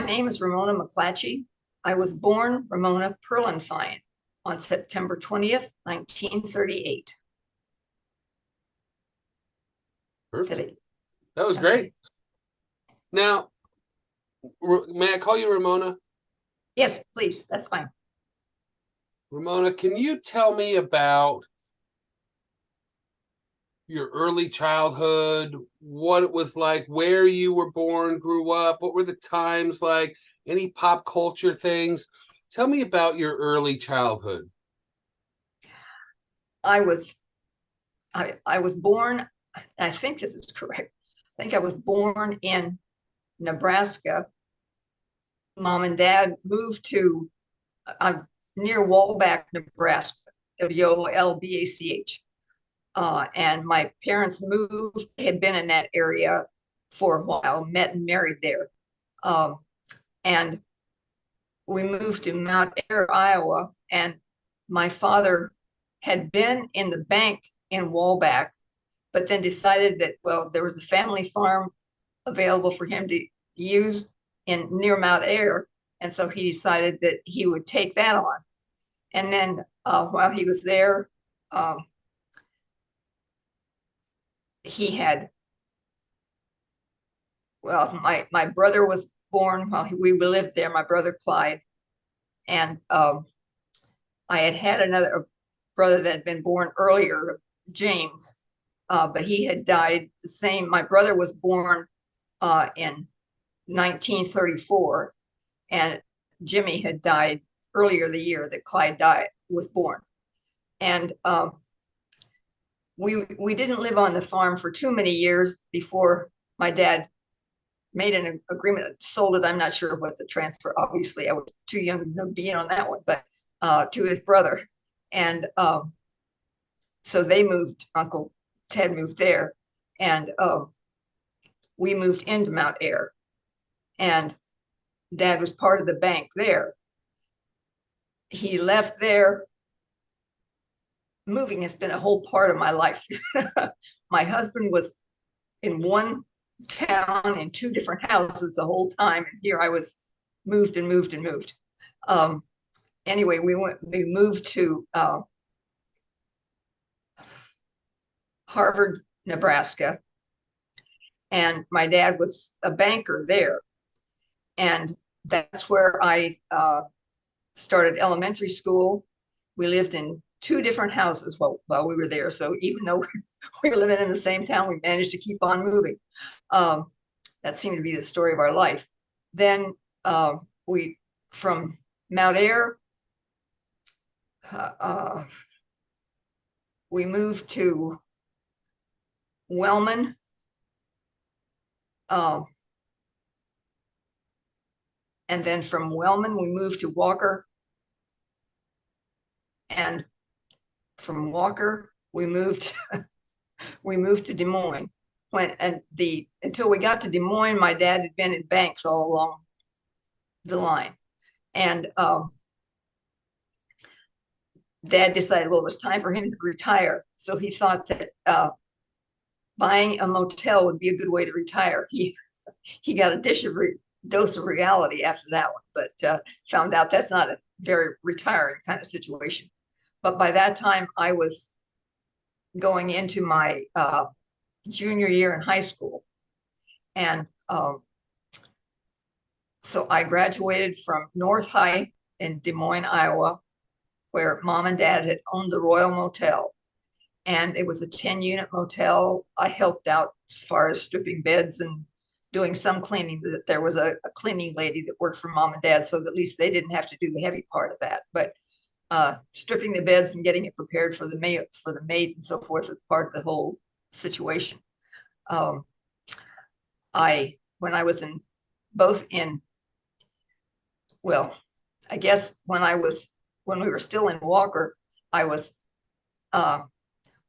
name is Ramona McClatchey. I was born Ramona Perlenfine on September 20th, 1938. Perfect. That was great. Now, may I call you Ramona? Yes, please. That's fine. Ramona, can you tell me about your early childhood, what it was like, where you were born, grew up, what were the times like, any pop culture things? Tell me about your early childhood. I was I was born, I think this is correct. I think I was born in Nebraska. Mom and dad moved to near Wallback, Nebraska, Wolbach. And my parents moved, had been in that area for a while, met and married there. And we moved to Mount Ayr, Iowa, and my father had been in the bank in Wallback, but then decided that, well, there was a family farm available for him to use in near Mount Ayr. And so he decided that he would take that on. And then while he was there, he had, well, my brother was born while we lived there, my brother Clyde. And I had another brother that had been born earlier, James, but he had died the same. My brother was born in 1934, and Jimmy had died earlier the year that Clyde was born. And we didn't live on the farm for too many years before my dad made an agreement, sold it. I'm not sure what the transfer, obviously I was too young to be in on that one, but to his brother. And so they moved, Uncle Ted moved there, and we moved into Mount Ayr, and Dad was part of the bank there. He left there. Moving has been a whole part of my life. My husband was in one town in two different houses the whole time, and here I was moved and moved and moved. Anyway, we moved to Harvard, Nebraska, and my dad was a banker there, and that's where I started elementary school. We lived in two different houses while we were there, so even though we were living in the same town, we managed to keep on moving. That seemed to be the story of our life. Then we, from Mount Ayr, we moved to Wellman. And then from Wellman, we moved to Walker. And from Walker, we moved to Des Moines. Until we got to Des Moines, my dad had been in banks all along the line. And Dad decided, well, it was time for him to retire. So he thought that buying a motel would be a good way to retire. He got a dose of reality after that one, but found out that's not a very retiring kind of situation. But by that time, I was going into my junior year in high school. And so I graduated from North High in Des Moines, Iowa, where Mom and Dad had owned the Royal Motel. And it was a 10-unit motel. I helped out as far as stripping beds and doing some cleaning. That there was a cleaning lady that worked for Mom and Dad, so that at least they didn't have to do the heavy part of that. But stripping the beds and getting it prepared for the maid and so forth was part of the whole situation. When I was well, I guess when we were still in Walker, I was on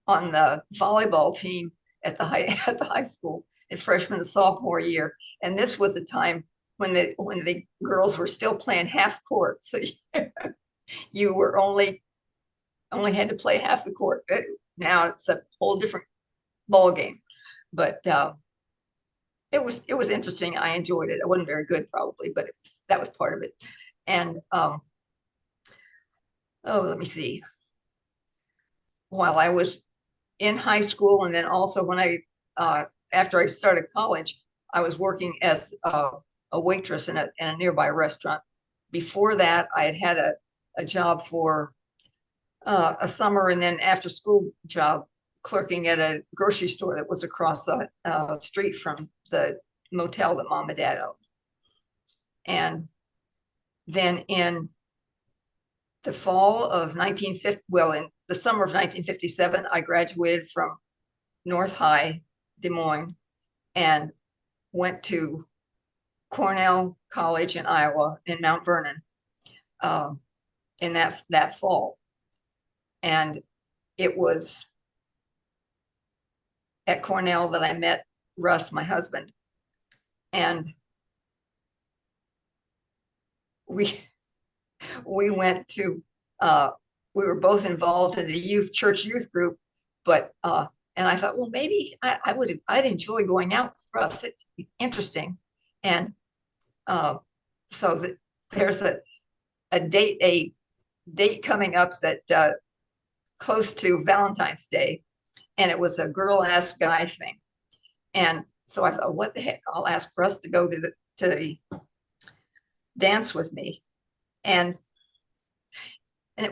the volleyball team at the high school in freshman and sophomore year. And this was a time when the girls were still playing half court. So you were only had to play half the court. Now it's a whole different ball game. But it was interesting. I enjoyed it. I wasn't very good probably, but that was part of it. And oh, let me see. While I was in high school, and then also when after I started college, I was working as a waitress in a nearby restaurant. Before that, I had a job for a summer and then after school job clerking at a grocery store that was across the street from the motel that mom and dad owned. And then in the fall of 1950, well, in the summer of 1957, I graduated from North High, Des Moines, and went to Cornell College in Iowa in Mount Vernon in that fall. And it was at Cornell that I met Russ, my husband. And we went to we were both involved in the church youth group, but and I thought, well, maybe I'd enjoy going out with Russ. It's interesting. And so there's a date coming up that close to Valentine's Day, and it was a girl ask guy thing. And so I thought, what the heck? I'll ask Russ to go to the dance with me. And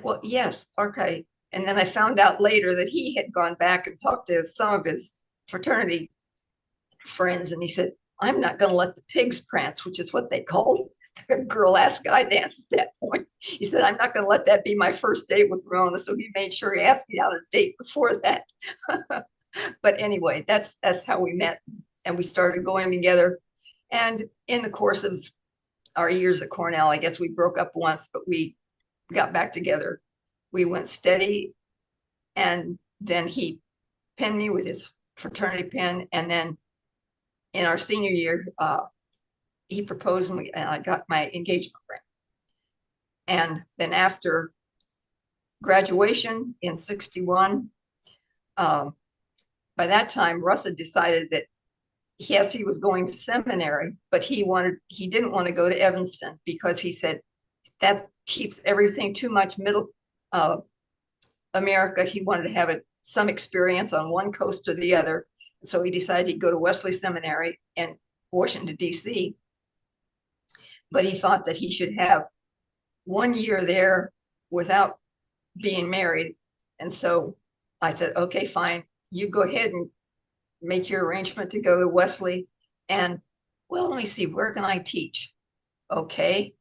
well, yes, okay. And then I found out later that he had gone back and talked to some of his fraternity friends, and he said, I'm not going to let the pigs prance, which is what they called the girl ask guy dance at that point. He said, I'm not going to let that be my first date with Ramona. So he made sure he asked me out a date before that. But anyway, that's how we met, and we started going together. And in the course of our years at Cornell, I guess we broke up once, but we got back together. We went steady, and then he pinned me with his fraternity pin. And then in our senior year, he proposed, and I got my engagement ring. And then after graduation in 61, by that time, Russ had decided that yes, he was going to seminary, but he didn't want to go to Evanston because he said that keeps everything too much middle America. He wanted to have some experience on one coast or the other. So he decided he'd go to Wesley Seminary in Washington, D.C. But he thought that he should have 1 year there without being married. And so I said, okay, fine. You go ahead and make your arrangement to go to Wesley. And well, let me see, where can I teach? Okay.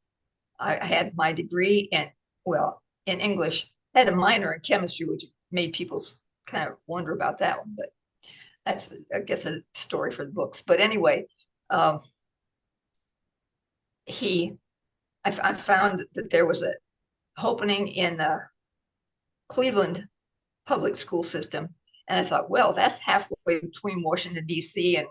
I had my degree in English. I had a minor in chemistry, which made people kind of wonder about that one, but that's, I guess, a story for the books. But anyway, I found that there was an opening in the Cleveland public school system. And I thought, well, that's halfway between Washington, D.C. and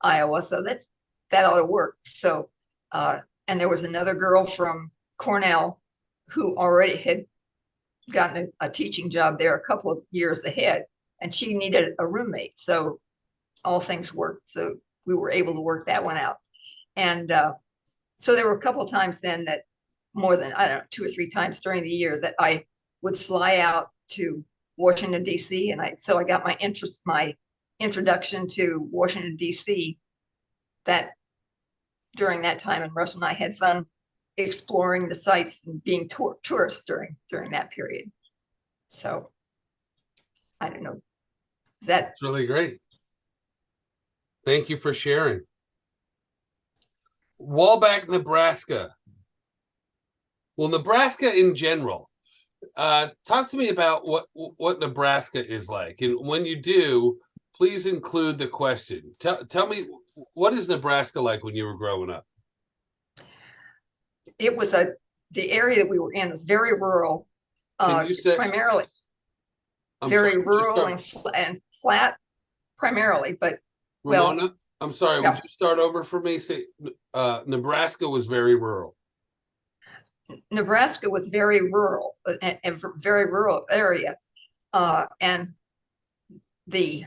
Iowa. So that ought to work. So, and there was another girl from Cornell who already had gotten a teaching job there a couple of years ahead, and she needed a roommate. So all things worked. So we were able to work that one out. And so there were a couple of times then that more than, I don't know, 2 or 3 times during the year that I would fly out to Washington, D.C. And so I got my introduction to Washington, D.C. that during that time, and Russ and I had fun exploring the sites and being tourists during that period. So I don't know. That's really great. Thank you for sharing. Walbeck, Nebraska. Well, Nebraska in general. Talk to me about what Nebraska is like, and when you do, please include the question. Tell me, what is Nebraska like when you were growing up? It was the area that we were in was very rural, primarily very rural and flat, primarily. But Ramona, well, I'm sorry. yeah. Would you start over for me? Say, Nebraska was very rural. Nebraska was very rural, a very rural area, and the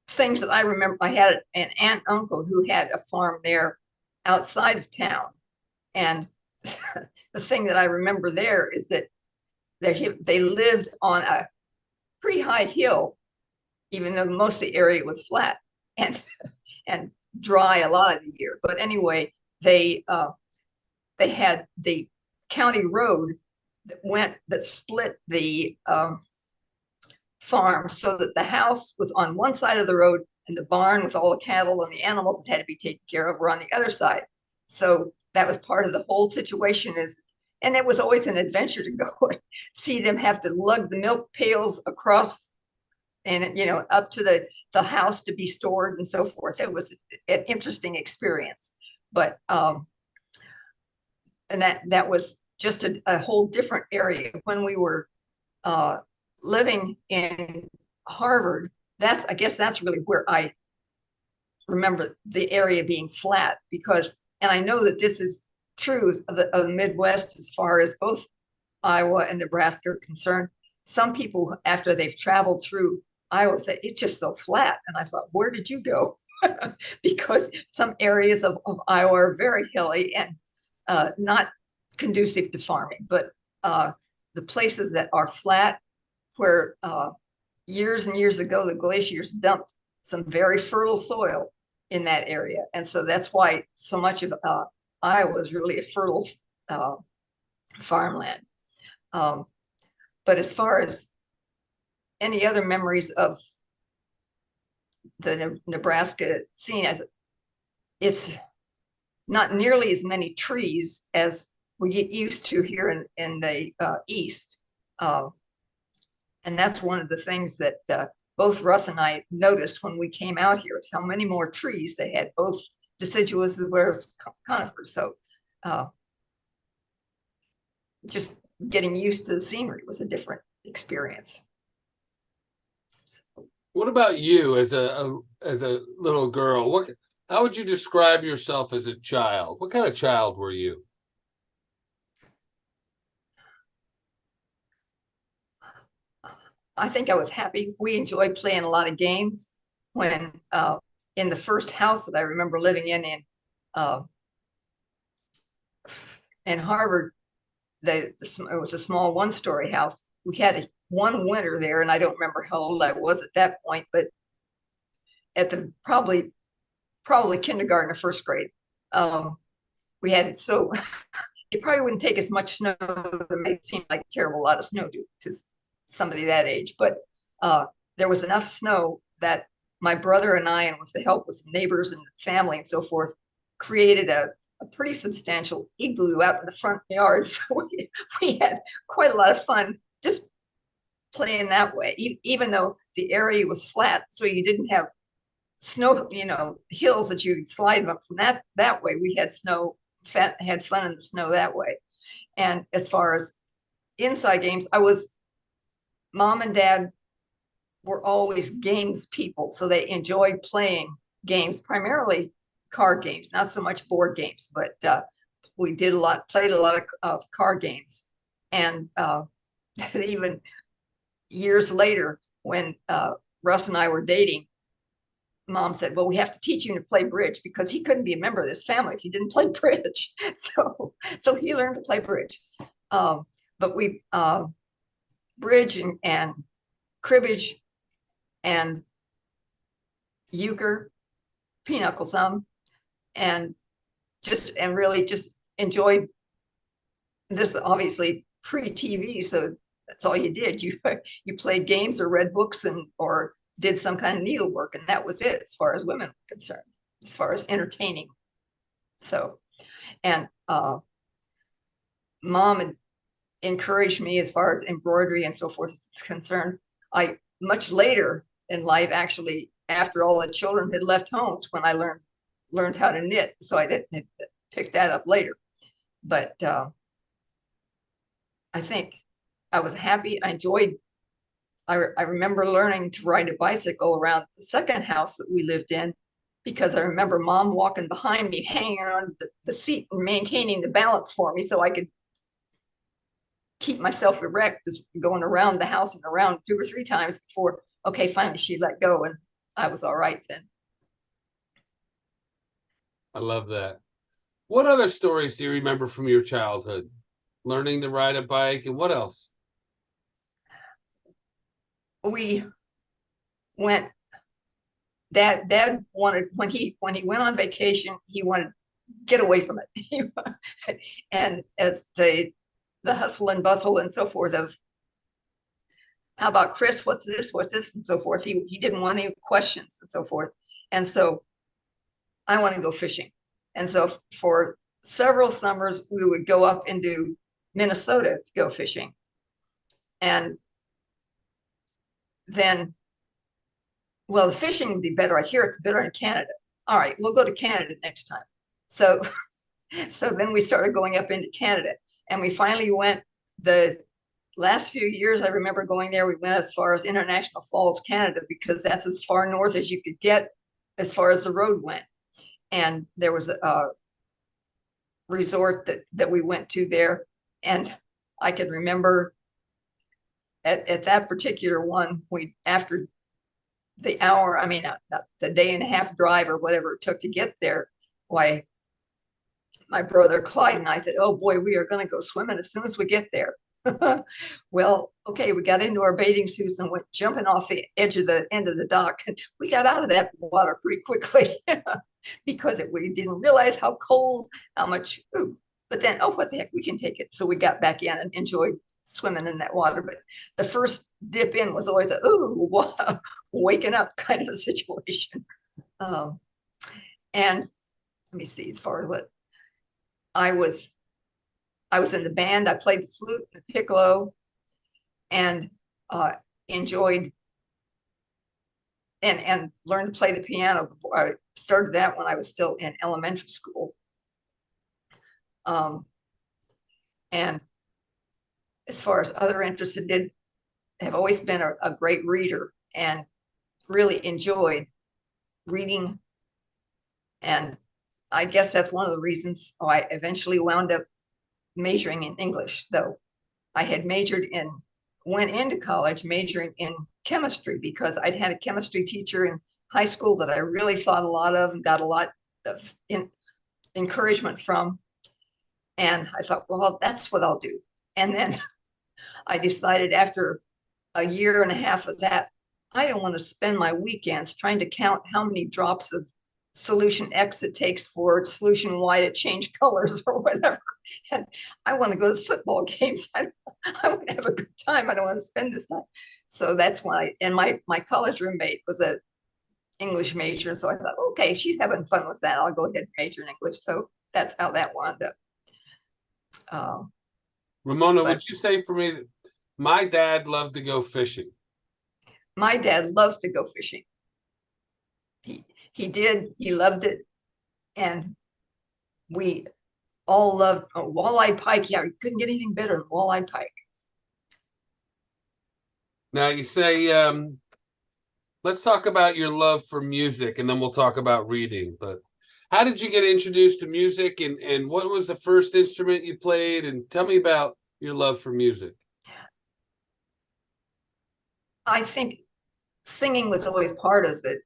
things that I remember, I had an aunt uncle who had a farm there outside of town. And the thing that I remember there is that they lived on a pretty high hill, even though most of the area was flat and and dry a lot of the year. But anyway, they had the county road that split the farm, so that the house was on one side of the road and the barn with all the cattle and the animals that had to be taken care of were on the other side. So that was part of the whole situation. And it was always an adventure to go see them have to lug the milk pails across and up to the house to be stored and so forth. It was an interesting experience, but and that was just a whole different area. When we were living in Harvard, I guess that's really where I remember the area being flat, because, and I know that this is true of the Midwest as far as both Iowa and Nebraska are concerned. Some people, after they've traveled through Iowa, say it's just so flat. And I thought, where did you go? Because some areas of Iowa are very hilly and not conducive to farming. But the places that are flat, where years and years ago, the glaciers dumped some very fertile soil in that area. And so that's why so much of Iowa is really a fertile farmland. But as far as any other memories of the Nebraska scene, as it's not nearly as many trees as we get used to here in the East. And that's one of the things that both Russ and I noticed when we came out here, is how many more trees they had, both deciduous as well as conifers. So just getting used to the scenery was a different experience. What about you as a little girl? How would you describe yourself as a child? What kind of child were you? I think I was happy. We enjoyed playing a lot of games. When in the first house that I remember living in Harvard, it was a small one-story house. We had one winter there, and I don't remember how old I was at that point, but at the probably kindergarten or first grade, we had so it probably wouldn't take as much snow to make it seem like a terrible lot of snow to somebody that age, but there was enough snow that my brother and I, and with the help of some neighbors and family and so forth, created a pretty substantial igloo out in the front yard. So we had quite a lot of fun just playing that way, even though the area was flat, so you didn't have snow, hills that you could slide up from that way. We had had fun in the snow that way. And as far as inside games, Mom and Dad were always games people, so they enjoyed playing games, primarily card games, not so much board games, but we played a lot of card games. And even years later, when Russ and I were dating, Mom said, well, we have to teach him to play bridge, because he couldn't be a member of this family if he didn't play bridge. So he learned to play bridge. But we bridge and cribbage and euchre, pinochle some, and really just enjoyed this. Obviously pre-TV, so that's all you did. You played games or read books or did some kind of needlework, and that was it as far as women were concerned, as far as entertaining. So, and Mom had encouraged me as far as embroidery and so forth is concerned. I much later in life, actually, after all the children had left homes, when I learned how to knit. So I didn't pick that up later. But I think I was happy. I enjoyed. I remember learning to ride a bicycle around the second house that we lived in, because I remember Mom walking behind me, hanging around the seat and maintaining the balance for me so I could keep myself erect, just going around the house and around 2 or 3 times before, okay, finally she let go and I was all right then. I love that. What other stories do you remember from your childhood? Learning to ride a bike, and what else? We went. Dad wanted when he went on vacation, he wanted to get away from it. And as the hustle and bustle and so forth of how about Chris, what's this, and so forth. He didn't want any questions and so forth. And so I want to go fishing. And so for several summers, we would go up into Minnesota to go fishing. And then, well, the fishing would be better. I hear it's better in Canada. All right, we'll go to Canada next time. So, so then we started going up into Canada, and we finally went. The last few years, I remember going there. We went as far as International Falls, Canada, because that's as far north as you could get as far as the road went. And there was a resort that we went to there, and I could remember at that particular one, we after the hour, I mean, the day and a half drive or whatever it took to get there, why my brother Clyde and I said, oh boy, we are going to go swimming as soon as we get there. Well, okay, we got into our bathing suits and went jumping off the edge of the end of the dock, and we got out of that water pretty quickly because we didn't realize how cold, how much, ooh, but then, oh, what the heck, we can take it. So we got back in and enjoyed swimming in that water. But the first dip in was always a, ooh, wow, waking up kind of a situation. And let me see, as far as what I was in the band. I played the flute, the piccolo, and enjoyed and learned to play the piano before I started that when I was still in elementary school. And as far as other interests, have always been a great reader and really enjoyed reading. And I guess that's one of the reasons I eventually wound up majoring in English, though I had went into college majoring in chemistry because I'd had a chemistry teacher in high school that I really thought a lot of and got a lot of encouragement from. And I thought, well, that's what I'll do. And then I decided after a year and a half of that, I don't want to spend my weekends trying to count how many drops of solution X it takes for solution Y to change colors or whatever. And I want to go to football games. I want to have a good time. I don't want to spend this time. So that's why, and my college roommate was a English major. So I thought, okay, she's having fun with that. I'll go ahead and major in English. So that's how that wound up. Ramona, would you say for me, my dad loved to go fishing? My dad loved to go fishing. He did. He loved it. And we all loved walleye pike. Yeah, you couldn't get anything better than walleye pike. Now you say, let's talk about your love for music, and then we'll talk about reading. But how did you get introduced to music, and what was the first instrument you played? And tell me about your love for music. I think singing was always part of it,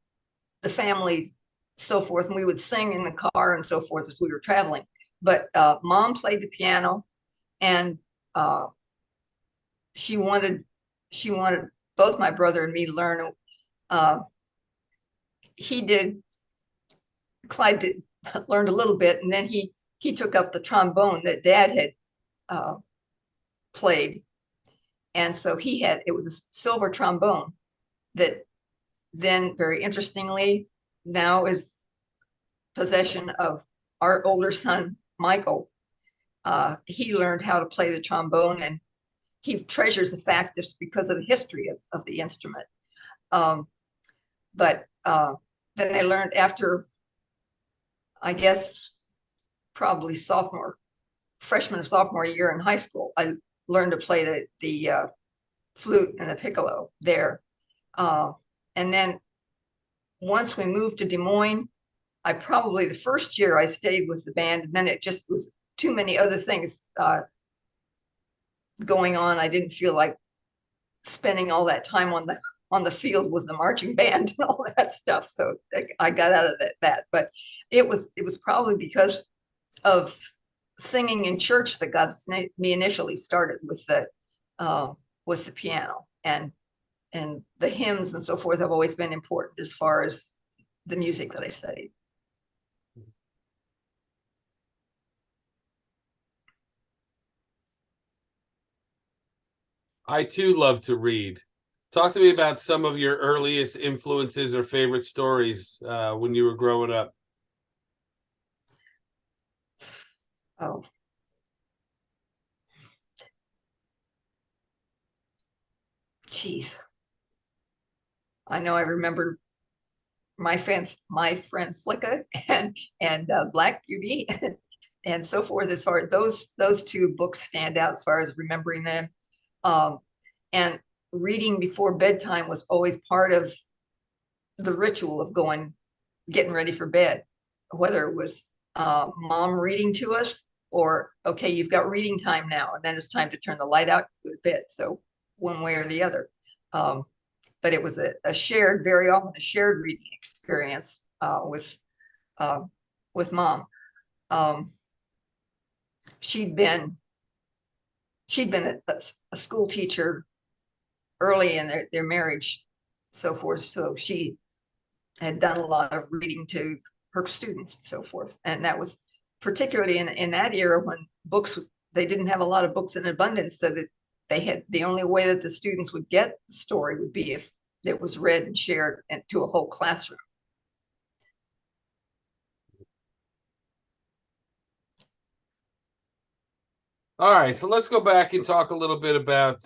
the family, so forth, and we would sing in the car and so forth as we were traveling. But mom played the piano, and she wanted both my brother and me to learn. He did. Clyde did, learned a little bit, and then he took up the trombone that Dad had played, and so it was a silver trombone that then, very interestingly, now is possession of our older son, Michael. He learned how to play the trombone, and he treasures the fact just because of the history of the instrument. But then I learned after, I guess, probably freshman or sophomore year in high school, I learned to play the flute and the piccolo there. And then once we moved to Des Moines, the first year I stayed with the band, and then it just was too many other things going on. I didn't feel like spending all that time on on the field with the marching band and all that stuff. So I got out of that. But it was probably because of singing in church that got me initially started with the piano, and the hymns and so forth have always been important as far as the music that I studied. I too love to read. Talk to me about some of your earliest influences or favorite stories when you were growing up. Oh, geez. I know I remember my friend Flicka and Black Beauty and so forth. As far as those two books stand out as far as remembering them, and reading before bedtime was always part of the ritual of getting ready for bed, whether it was mom reading to us or okay, you've got reading time now, and then it's time to turn the light out and go to bed. So one way or the other. But it was very often a shared reading experience with mom. Um, she'd been a school teacher early in their marriage, so forth. So she had done a lot of reading to her students, and so forth. And that was particularly in that era when they didn't have a lot of books in abundance, so that the only way that the students would get the story would be if it was read and shared to a whole classroom. All right, so let's go back and talk a little bit about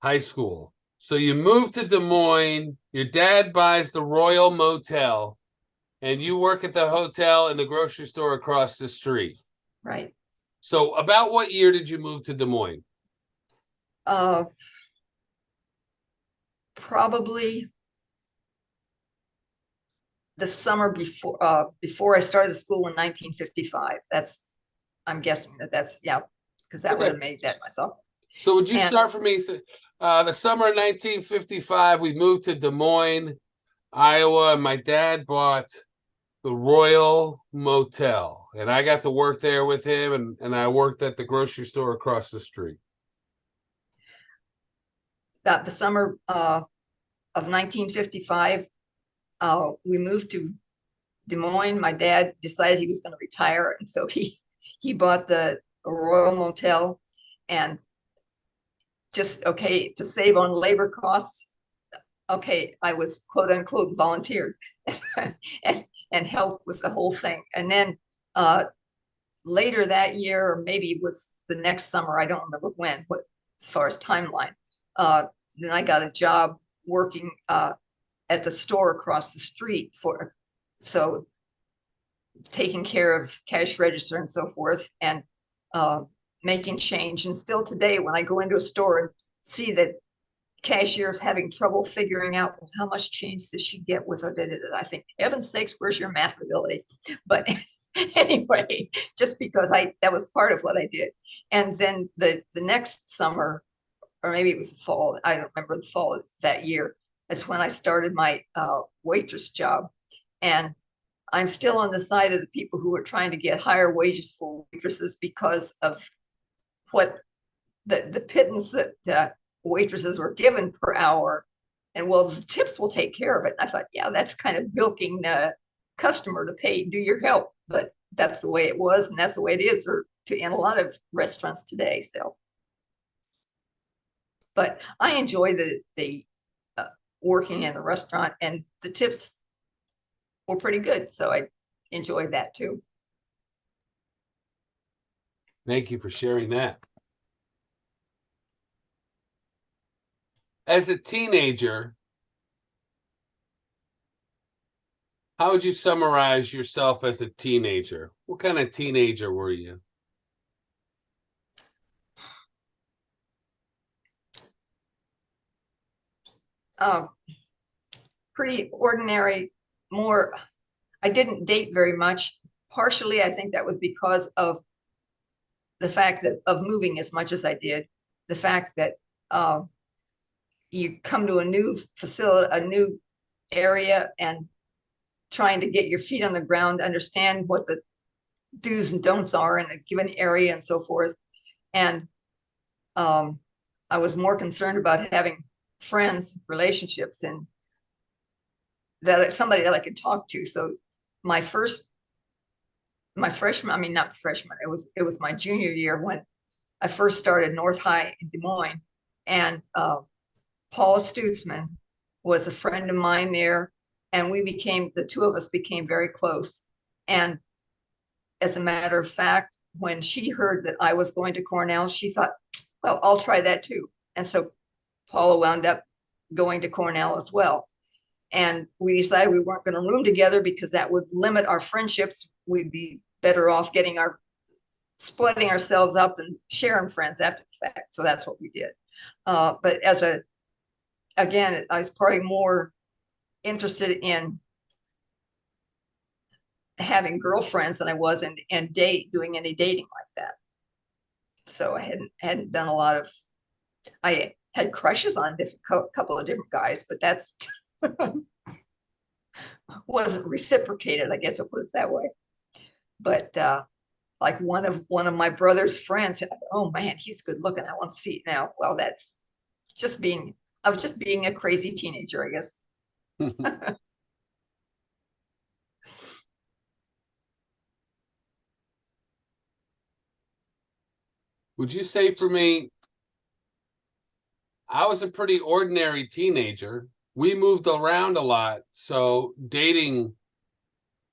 high school. So you moved to Des Moines, your dad buys the Royal Motel, and you work at the hotel and the grocery store across the street. Right. So about what year did you move to Des Moines? Probably the summer before I started school in 1955. I'm guessing that's yeah, because that would have made that myself. So would you start for me? The summer of 1955, we moved to Des Moines, Iowa, and my dad bought the Royal Motel, and I got to work there with him, and I worked at the grocery store across the street. About the summer of 1955, we moved to Des Moines. My dad decided he was going to retire, and so he bought the Royal Motel, and just okay to save on labor costs. Okay, I was quote unquote volunteered and helped with the whole thing. And then later that year, or maybe it was the next summer, I don't remember when, but as far as timeline, then I got a job working at the store across the street so taking care of cash register and so forth, and making change. And still today, when I go into a store and see that cashier's having trouble figuring out, well, how much change does she get with her, I think, heaven's sakes, where's your math ability? But anyway, just because that was part of what I did. And then the next summer, or maybe it was the fall, I don't remember the fall of that year, is when I started my waitress job. And I'm still on the side of the people who are trying to get higher wages for waitresses because of what the pittance that waitresses were given per hour. And well, the tips will take care of it. I thought, yeah, that's kind of bilking the customer to do your help. But that's the way it was, and that's the way it is in a lot of restaurants today. So, but I enjoy the working in a restaurant, and the tips were pretty good. So I enjoyed that too. Thank you for sharing that. As a teenager, how would you summarize yourself as a teenager? What kind of teenager were you? Pretty ordinary. I didn't date very much. Partially, I think that was because of the fact of moving as much as I did. The fact that you come to a new facility, a new area, and trying to get your feet on the ground, understand what the do's and don'ts are in a given area and so forth. And I was more concerned about having friends, relationships, and that somebody that I could talk to. So my freshman, I mean, not freshman, it was my junior year when I first started North High in Des Moines. And Paula Stutzman was a friend of mine there. And the two of us became very close. And as a matter of fact, when she heard that I was going to Cornell, she thought, well, I'll try that too. And so Paula wound up going to Cornell as well. And we decided we weren't going to room together because that would limit our friendships. We'd be better off splitting ourselves up and sharing friends after the fact. So that's what we did. But again, I was probably more interested in having girlfriends than I was in doing any dating like that. So I hadn't done a lot of, I had crushes on a couple of different guys, but that's wasn't reciprocated, I guess I'll put it that way. But like one of my brother's friends said, oh man, he's good looking, I want to see it now. Well, that's I was just being a crazy teenager, I guess. Would you say for me, I was a pretty ordinary teenager. We moved around a lot, so dating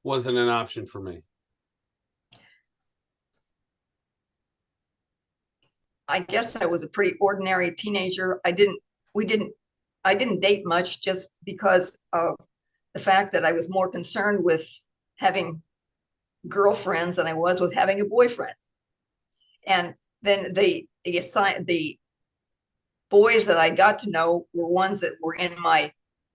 wasn't an option for me. I guess I was a pretty ordinary teenager. I didn't date much just because of the fact that I was more concerned with having girlfriends than I was with having a boyfriend. And then the boys that I got to know were ones that were in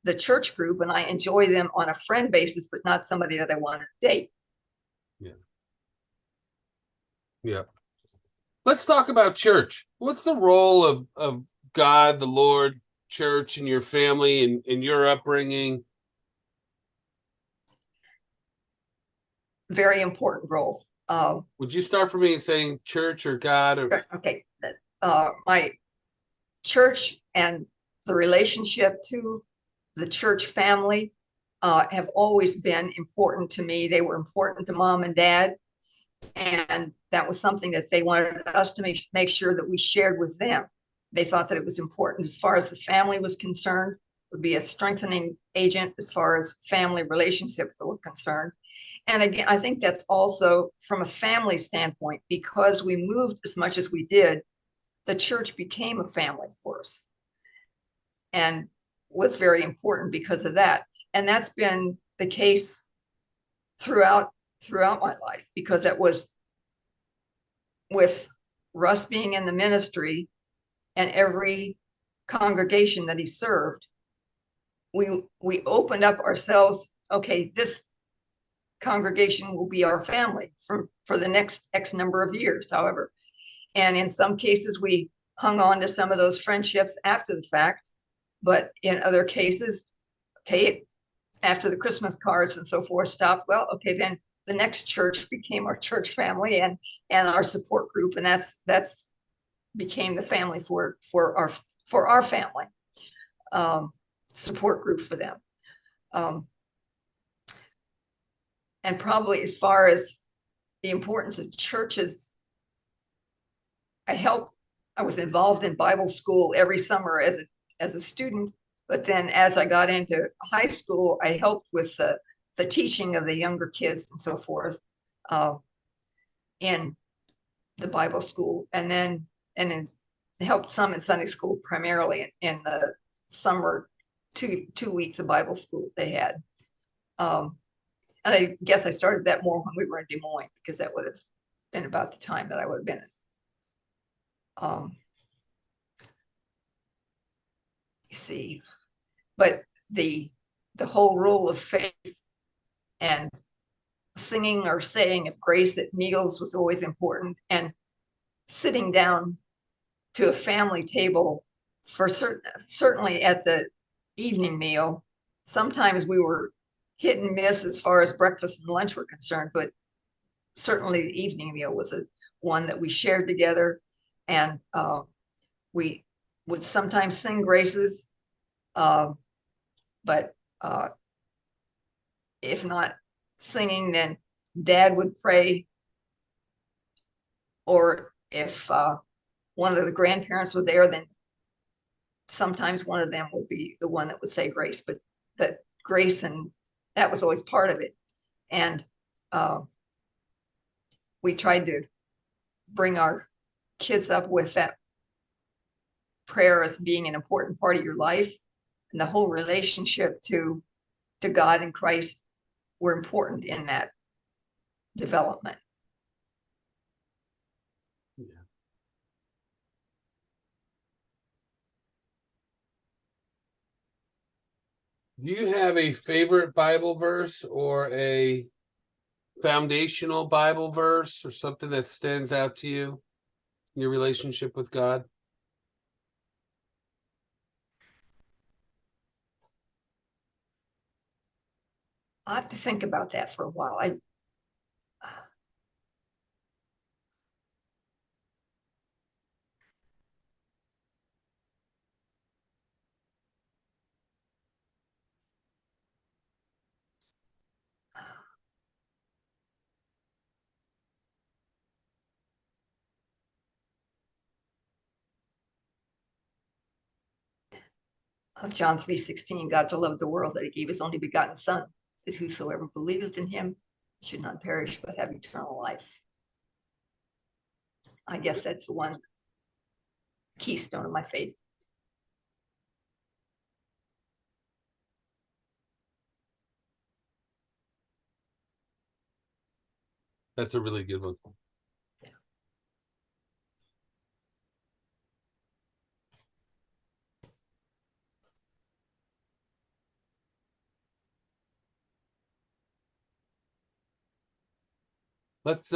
the church group, and I enjoy them on a friend basis, but not somebody that I wanted to date. Yeah. Yeah. Let's talk about church. What's the role of God, the Lord, church, in your family and in your upbringing? Very important role. Would you start for me in saying church or God? Or okay, my church and the relationship to the church family have always been important to me. They were important to mom and dad, and that was something that they wanted us to make sure that we shared with them. They thought that it was important as far as the family was concerned. It would be a strengthening agent as far as family relationships were concerned. And again, I think that's also from a family standpoint, because we moved as much as we did, the church became a family for us and was very important because of that. And that's been the case throughout my life, because it was with Russ being in the ministry and every congregation that he served, we opened up ourselves. Okay, this congregation will be our family for the next X number of years, however. And in some cases, we hung on to some of those friendships after the fact. But in other cases, okay, after the Christmas cards and so forth stopped, well, okay, then the next church became our church family and our support group. And that's became the family for our family, support group for them. And probably as far as the importance of churches, I was involved in Bible school every summer as a student, but then as I got into high school, I helped with the teaching of the younger kids and so forth in the Bible school, and then helped some in Sunday school, primarily in the summer 2 weeks of Bible school they had. And I guess I started that more when we were in Des Moines, because that would have been about the time that I would have been in. You see, but the whole role of faith and singing or saying of grace at meals was always important, and sitting down to a family table for certainly at the evening meal, sometimes we were hit and miss as far as breakfast and lunch were concerned, but certainly the evening meal was one that we shared together, and we would sometimes sing graces, but if not singing, then Dad would pray, or if one of the grandparents was there, then sometimes one of them would be the one that would say grace. But that grace, and that was always part of it. And we tried to bring our kids up with that prayer as being an important part of your life, and the whole relationship to God and Christ were important in that development. Yeah. Do you have a favorite Bible verse or a foundational Bible verse or something that stands out to you in your relationship with God? I have to think about that for a while. John 3:16, God so loved the world that he gave his only begotten son, that whosoever believeth in him should not perish but have eternal life. I guess that's the one keystone of my faith. That's a really good one. Let's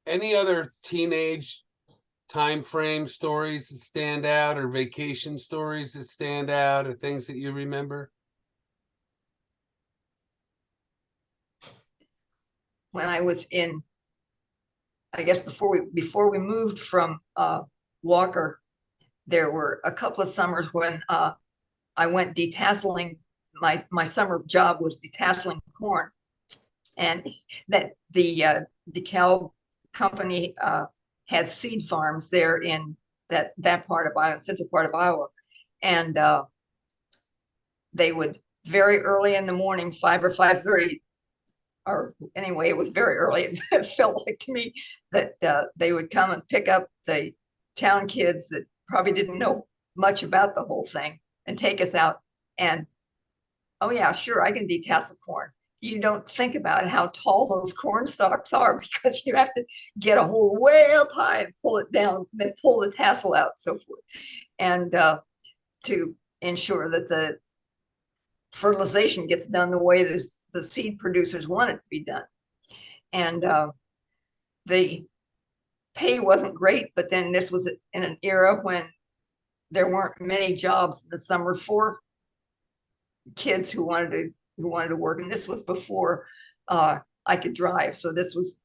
any other teenage time frame stories that stand out, or vacation stories that stand out, or things that you remember? When I was in, I guess before we moved from Walker, there were a couple of summers when I went detasseling. My summer job was detasseling corn, and that the DeKalb company had seed farms there in that part of Iowa, central part of Iowa, and they would very early in the morning, 5 or 5:30, or anyway, it was very early. It felt like to me that they would come and pick up the town kids that probably didn't know much about the whole thing and take us out. And oh yeah, sure, I can detassel corn. You don't think about how tall those corn stalks are, because you have to get a hold way up high and pull it down, then pull the tassel out, so forth, and to ensure that the fertilization gets done the way the seed producers want it to be done. And the pay wasn't great, but then this was in an era when there weren't many jobs in the summer for kids who wanted to work, and this was before I could drive. So this was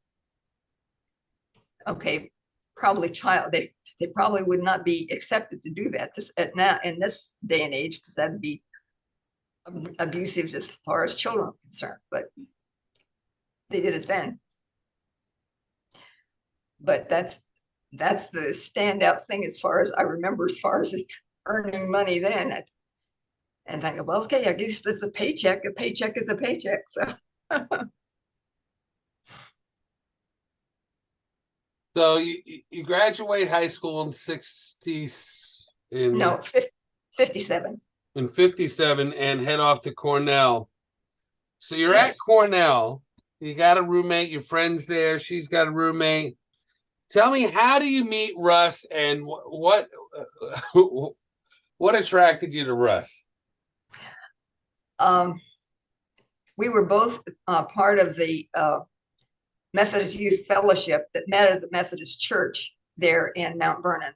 okay. Probably they probably would not be accepted to do that now in this day and age, because that'd be abusive as far as children are concerned. But they did it then. But that's the standout thing as far as I remember, as far as earning money then. And I go, well, okay, I guess it's a paycheck. A paycheck is a paycheck. So So you graduate high school in 60s, no, 57. in 57, and head off to Cornell. So you're at Cornell, you got a roommate, your friend's there, she's got a roommate. Tell me, how do you meet Russ, and what attracted you to Russ? We were both part of the Methodist Youth Fellowship that met at the Methodist Church there in Mount Vernon,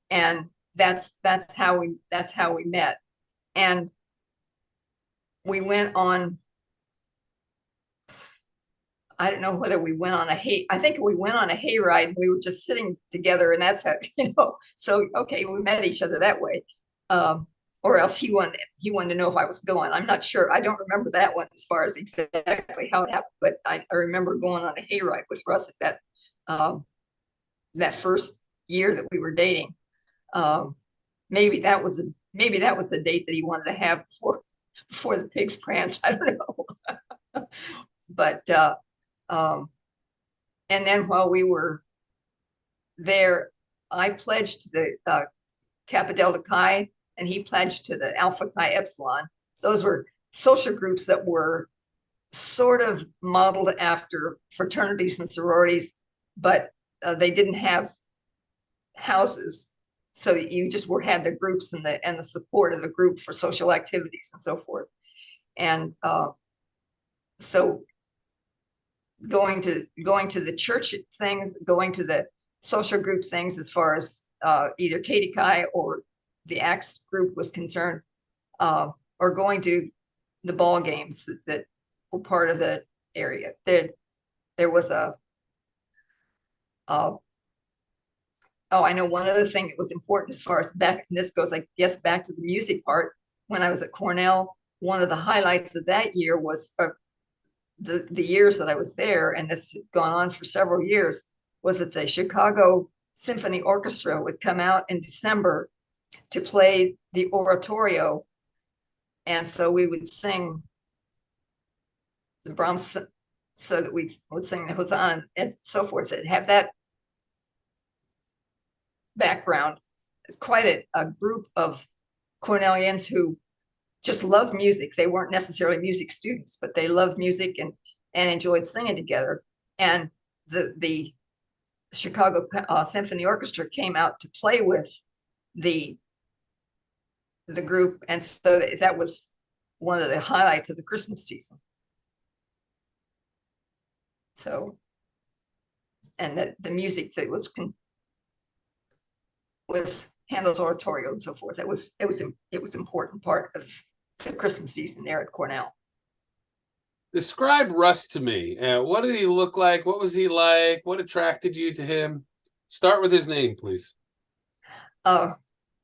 and that's how we met. And we went on, I don't know whether we went on I think we went on a hayride, and we were just sitting together, and that's how, so okay, we met each other that way. Or else he wanted to know if I was going. I'm not sure. I don't remember that one as far as exactly how it happened, but I remember going on a hayride with Russ at that first year that we were dating. Maybe that was the date that he wanted to have before the pig's prance. I don't know. But and then while we were there, I pledged to the Kappa Delta Chi, and he pledged to the Alpha Chi Epsilon. Those were social groups that were sort of modeled after fraternities and sororities, but they didn't have houses. So you just had the groups and the support of the group for social activities and so forth. And so going to the church things, going to the social group things, as far as either Katie Kai or the Acts group was concerned, or going to the ball games that were part of the area. There was I know one other thing that was important as far as back, and this goes, I guess, back to the music part. When I was at Cornell, one of the highlights of that year was the years that I was there, and this had gone on for several years, was that the Chicago Symphony Orchestra would come out in December to play the oratorio. And so we would sing the Brahms, so that we would sing the Hosanna and so forth, and have that background. Quite a group of Cornellians who just loved music. They weren't necessarily music students, but they loved music and enjoyed singing together. And the Chicago Symphony Orchestra came out to play with the group, and so that was one of the highlights of the Christmas season. So, and the music that was with Handel's oratorio and so forth, it was important part of the Christmas season there at Cornell. Describe Russ to me. What did he look like? What was he like? What attracted you to him? Start with his name, please.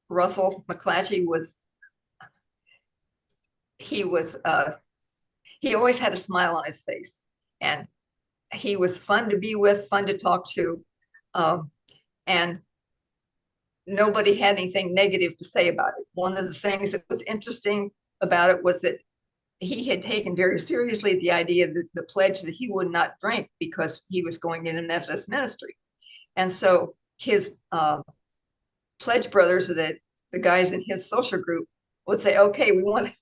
Russell McClatchey he always had a smile on his face, and he was fun to be with, fun to talk to, and nobody had anything negative to say about it. One of the things that was interesting about it was that he had taken very seriously the idea that the pledge that he would not drink, because he was going into Methodist ministry. And so his pledge brothers, that the guys in his social group, would say, okay, we want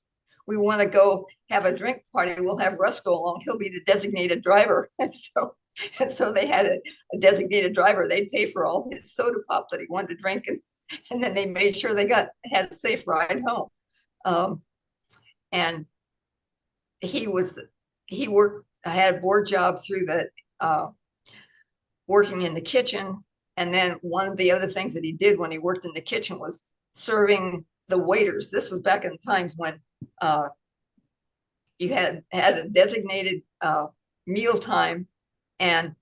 to go have a drink party. We'll have Russ go along. He'll be the designated driver. And so they had a designated driver. They'd pay for all his soda pop that he wanted to drink, and then they made sure they had a safe ride home. And he worked. I had a board job through the working in the kitchen, and then one of the other things that he did when he worked in the kitchen was serving the waiters. This was back in times when you had a designated meal time, and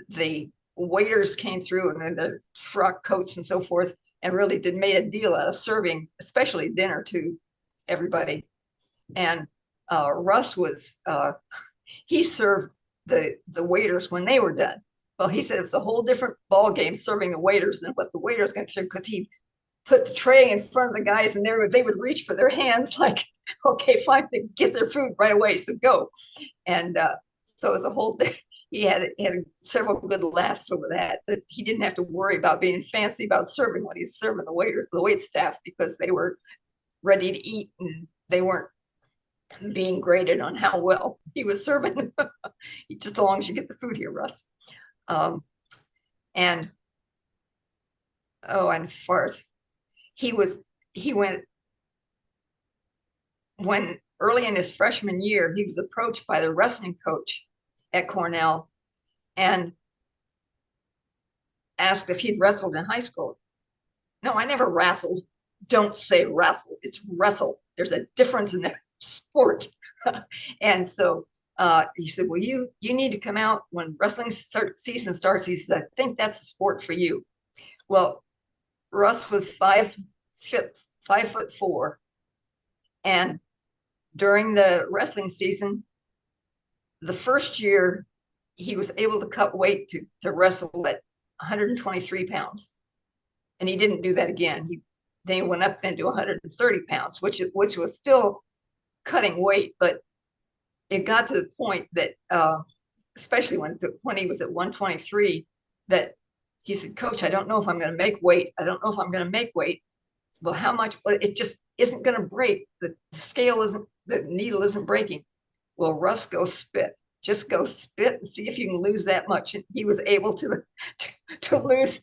the waiters came through in their frock coats and so forth, and really made a deal out of serving, especially dinner, to everybody. And Russ he served the waiters when they were done. Well, he said it was a whole different ball game serving the waiters than what the waiters got to do, because he put the tray in front of the guys, and they would reach for their hands like, okay, fine, they get their food right away, so go. And so it was a whole day. He had several good laughs over that he didn't have to worry about being fancy about serving when he's serving the waiters, the wait staff, because they were ready to eat, and they weren't being graded on how well he was serving. Just as long as you get the food here, Russ. And as far as he went, when early in his freshman year, he was approached by the wrestling coach at Cornell and asked if he'd wrestled in high school. No, I never wrestled. Don't say wrestle. It's wrestle. There's a difference in the sport. And so he said, well, you need to come out when wrestling season starts. He said, I think that's a sport for you. Well, Russ was 5'4", and during the wrestling season, the first year he was able to cut weight to wrestle at 123 pounds, and he didn't do that again. They went up then to 130 pounds, which was still cutting weight, but it got to the point that, especially when he was at 123, that he said, Coach, I don't know if I'm going to make weight. I don't know if I'm going to make weight. Well, how much? Well, it just isn't going to break. The needle isn't breaking. Well, Russ, go spit. Just go spit and see if you can lose that much. And he was able to lose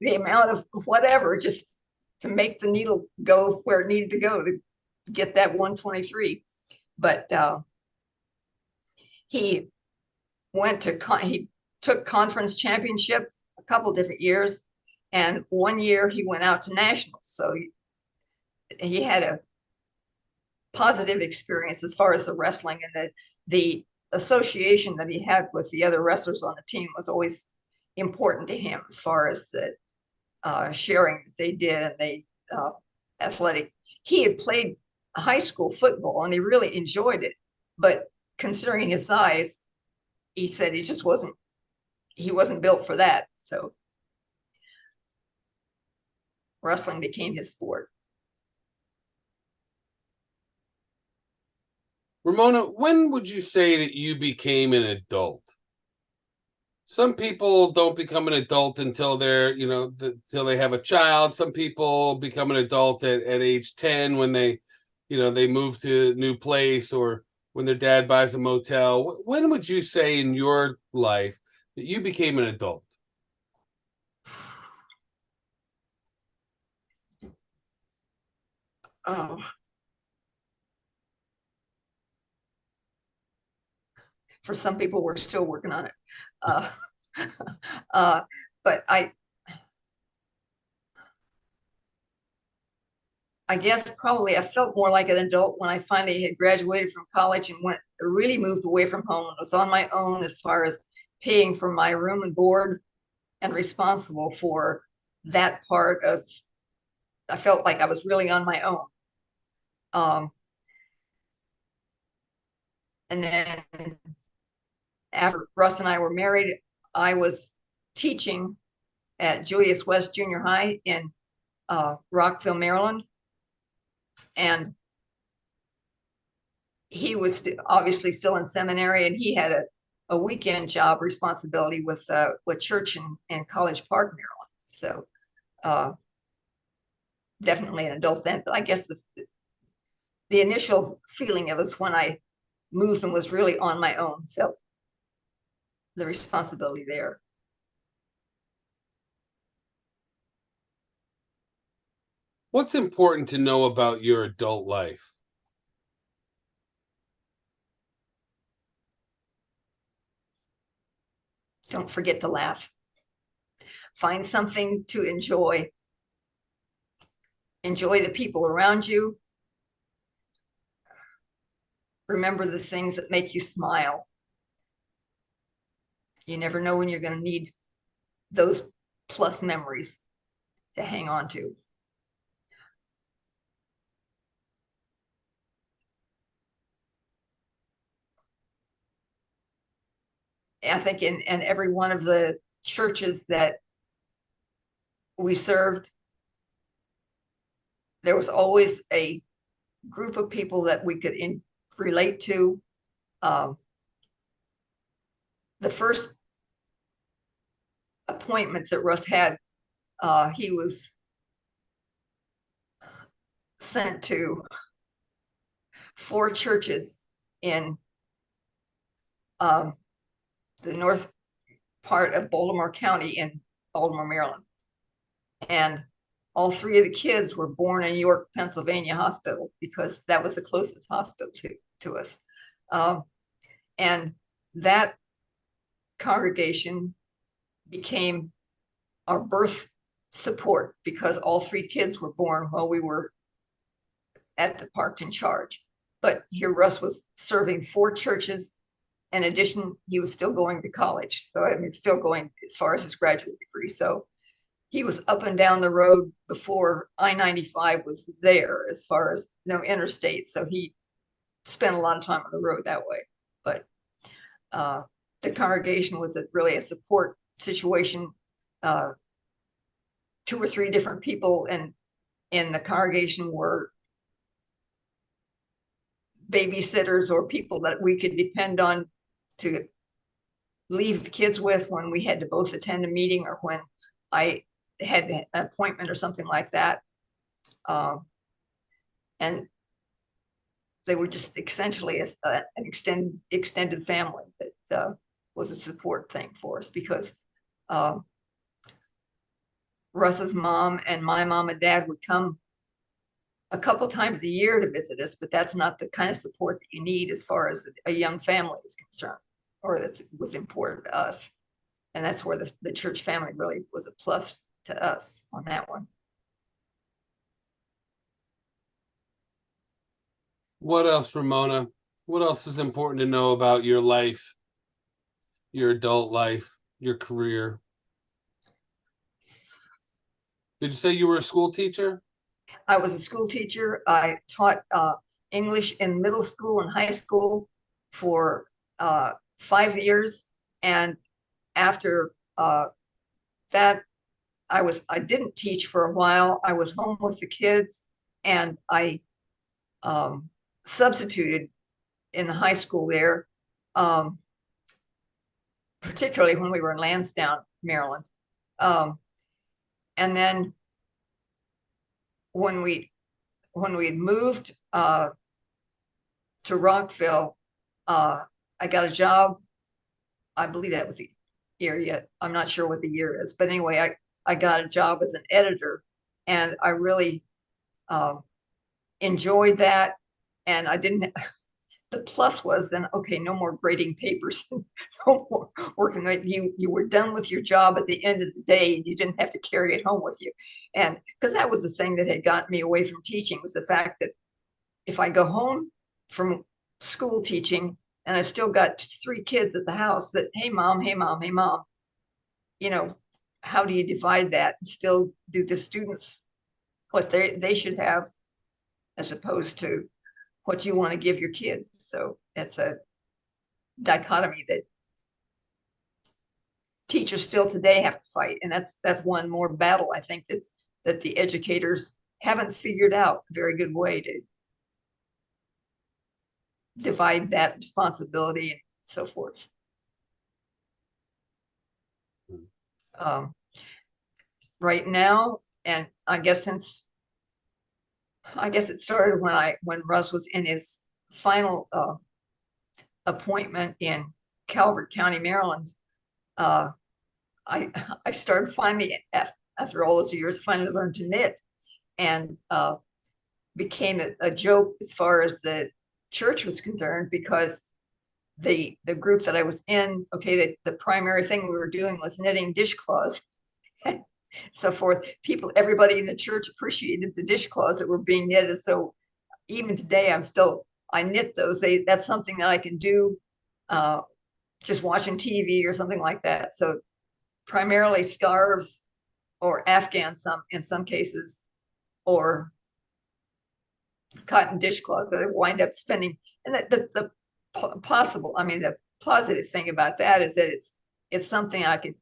the amount of whatever, just to make the needle go where it needed to go to get that 123. But he took conference championships a couple different years, and one year he went out to nationals. So he had a positive experience as far as the wrestling, and the association that he had with the other wrestlers on the team was always important to him as far as the sharing that they did, and they athletic. He had played high school football and he really enjoyed it, but considering his size, he said he wasn't built for that. So wrestling became his sport. Ramona, when would you say that you became an adult? Some people don't become an adult until until they have a child. Some people become an adult at age 10 when they move to a new place, or when their dad buys a motel. When would you say in your life that you became an adult? Oh, for some people, we're still working on it. Uh, but I guess probably I felt more like an adult when I finally had graduated from college and really moved away from home and was on my own as far as paying for my room and board and responsible for that part of. I felt like I was really on my own. And then after Russ and I were married, I was teaching at Julius West Junior High in Rockville, Maryland. And he was obviously still in seminary, and he had a weekend job responsibility with church in College Park, Maryland. So definitely an adult then. But I guess the initial feeling of it when I moved and was really on my own, felt the responsibility there. What's important to know about your adult life? Don't forget to laugh. Find something to enjoy. Enjoy the people around you. Remember the things that make you smile. You never know when you're going to need those plus memories to hang on to. I think in every one of the churches that we served, there was always a group of people that we could relate to. The first appointments that Russ had, he was sent to 4 churches in the north part of Baltimore County in Baltimore, Maryland. And all 3 of the kids were born in York, Pennsylvania hospital, because that was the closest hospital to us. And that congregation became our birth support because all three kids were born while we were at the Parkton charge. But here Russ was serving 4 churches. In addition, he was still going to college. So I mean, still going as far as his graduate degree. So he was up and down the road before I-95 was there as far as interstate. So he spent a lot of time on the road that way. But the congregation was really a support situation. 2 or 3 different people in the congregation were babysitters or people that we could depend on to leave the kids with when we had to both attend a meeting or when I had an appointment or something like that. And they were just essentially an extended family that was a support thing for us because Russ's mom and my mom and dad would come a couple times a year to visit us, but that's not the kind of support that you need as far as a young family is concerned, or that was important to us. And that's where the church family really was a plus to us on that one. What else, Ramona? What else is important to know about your life, your adult life, your career? Did you say you were a school teacher? I was a school teacher. I taught English in middle school and high school for 5 years. And after that, I didn't teach for a while. I was home with the kids, and I substituted in the high school there, particularly when we were in Lansdowne, Maryland. And then when we had moved to Rockville, I got a job. I believe that was the year yet. I'm not sure what the year is, but anyway, I got a job as an editor, and I really enjoyed that. And I didn't. The plus was then, okay, no more grading papers, no more working. You were done with your job at the end of the day, and you didn't have to carry it home with you. And because that was the thing that had gotten me away from teaching, was the fact that if I go home from school teaching and I've still got 3 kids at the house, that hey mom, how do you divide that and still do the students what they should have, as opposed to what you want to give your kids? So it's a dichotomy that teachers still today have to fight, and that's one more battle I think that the educators haven't figured out a very good way to divide that responsibility and so forth. Right now, and I guess it started when Russ was in his final appointment in Calvert County, Maryland. I started finally, after all those years, finally learned to knit, and became a joke as far as the church was concerned, because the group that I was in, okay, the primary thing we were doing was knitting dishcloths. So forth. Everybody in the church appreciated the dishcloths that were being knitted. So even today, I knit those. That's something that I can do just watching TV or something like that. So primarily scarves or Afghan in some cases, or cotton dishcloths that I wind up spending. And the positive thing about that is that it's something I could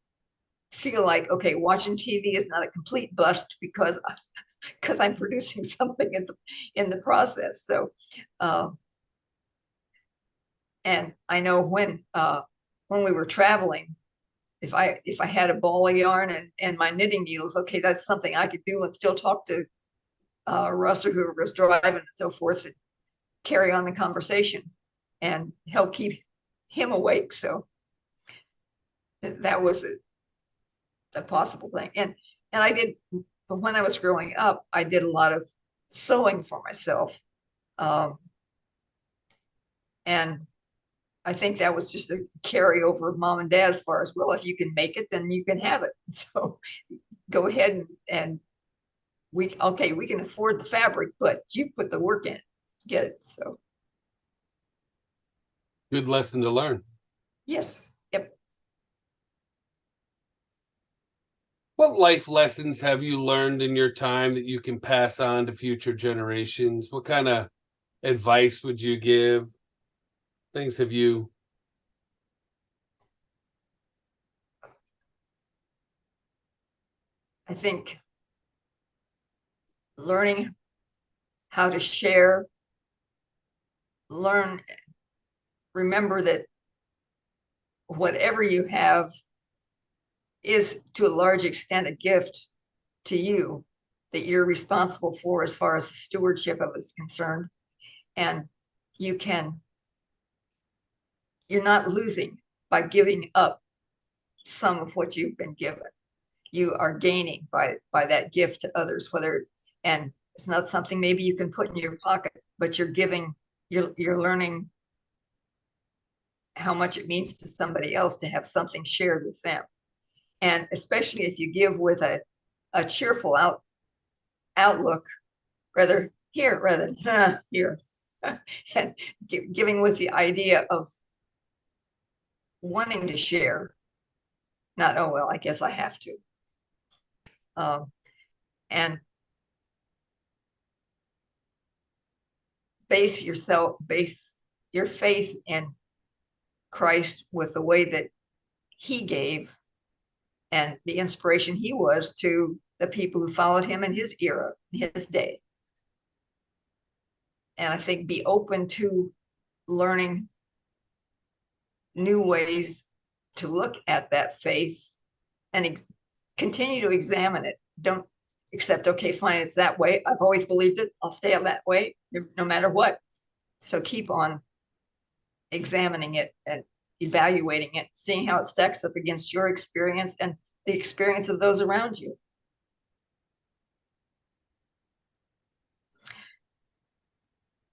feel like, okay, watching TV is not a complete bust because I'm producing something in the process. So, and I know when we were traveling, if I had a ball of yarn and my knitting needles, okay, that's something I could do and still talk to Russ or whoever was driving and so forth, and carry on the conversation and help keep him awake. So that was a possible thing. And I did, when I was growing up, I did a lot of sewing for myself. And I think that was just a carryover of mom and dad as far as, well, if you can make it, then you can have it. So go ahead and okay, we can afford the fabric, but you put the work in, get it. So Good lesson to learn. yes, yep. What life lessons have you learned in your time that you can pass on to future generations? What kind of advice would you give? Things have you I think learning how to share, learn, remember that whatever you have is to a large extent a gift to you that you're responsible for as far as the stewardship of it is concerned. And you can, you're not losing by giving up some of what you've been given. You are gaining by that gift to others, whether, and it's not something maybe you can put in your pocket, but you're giving, you're learning how much it means to somebody else to have something shared with them. And especially if you give with a cheerful outlook, rather than here, and giving with the idea of wanting to share, not, oh, well, I guess I have to. And base your faith in Christ with the way that he gave and the inspiration he was to the people who followed him in his era, his day. And I think be open to learning new ways to look at that faith and continue to examine it. Don't accept, okay, fine, it's that way. I've always believed it. I'll stay that way no matter what. So keep on examining it and evaluating it, seeing how it stacks up against your experience and the experience of those around you.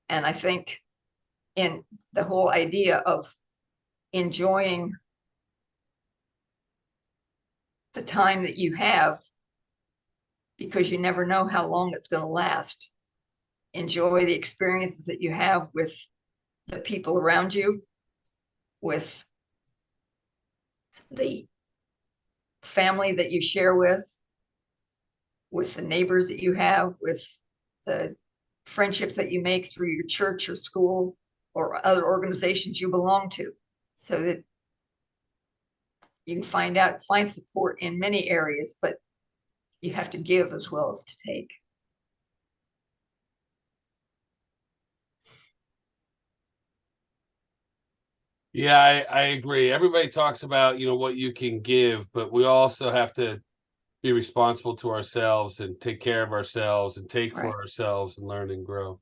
And I think in the whole idea of enjoying the time that you have, because you never know how long it's going to last. Enjoy the experiences that you have with the people around you, with the family that you share with the neighbors that you have, with the friendships that you make through your church or school or other organizations you belong to, so that you can find support in many areas, but you have to give as well as to take. Yeah, I agree. Everybody talks about, what you can give, but we also have to be responsible to ourselves and take care of ourselves and take Right. for ourselves and learn and grow.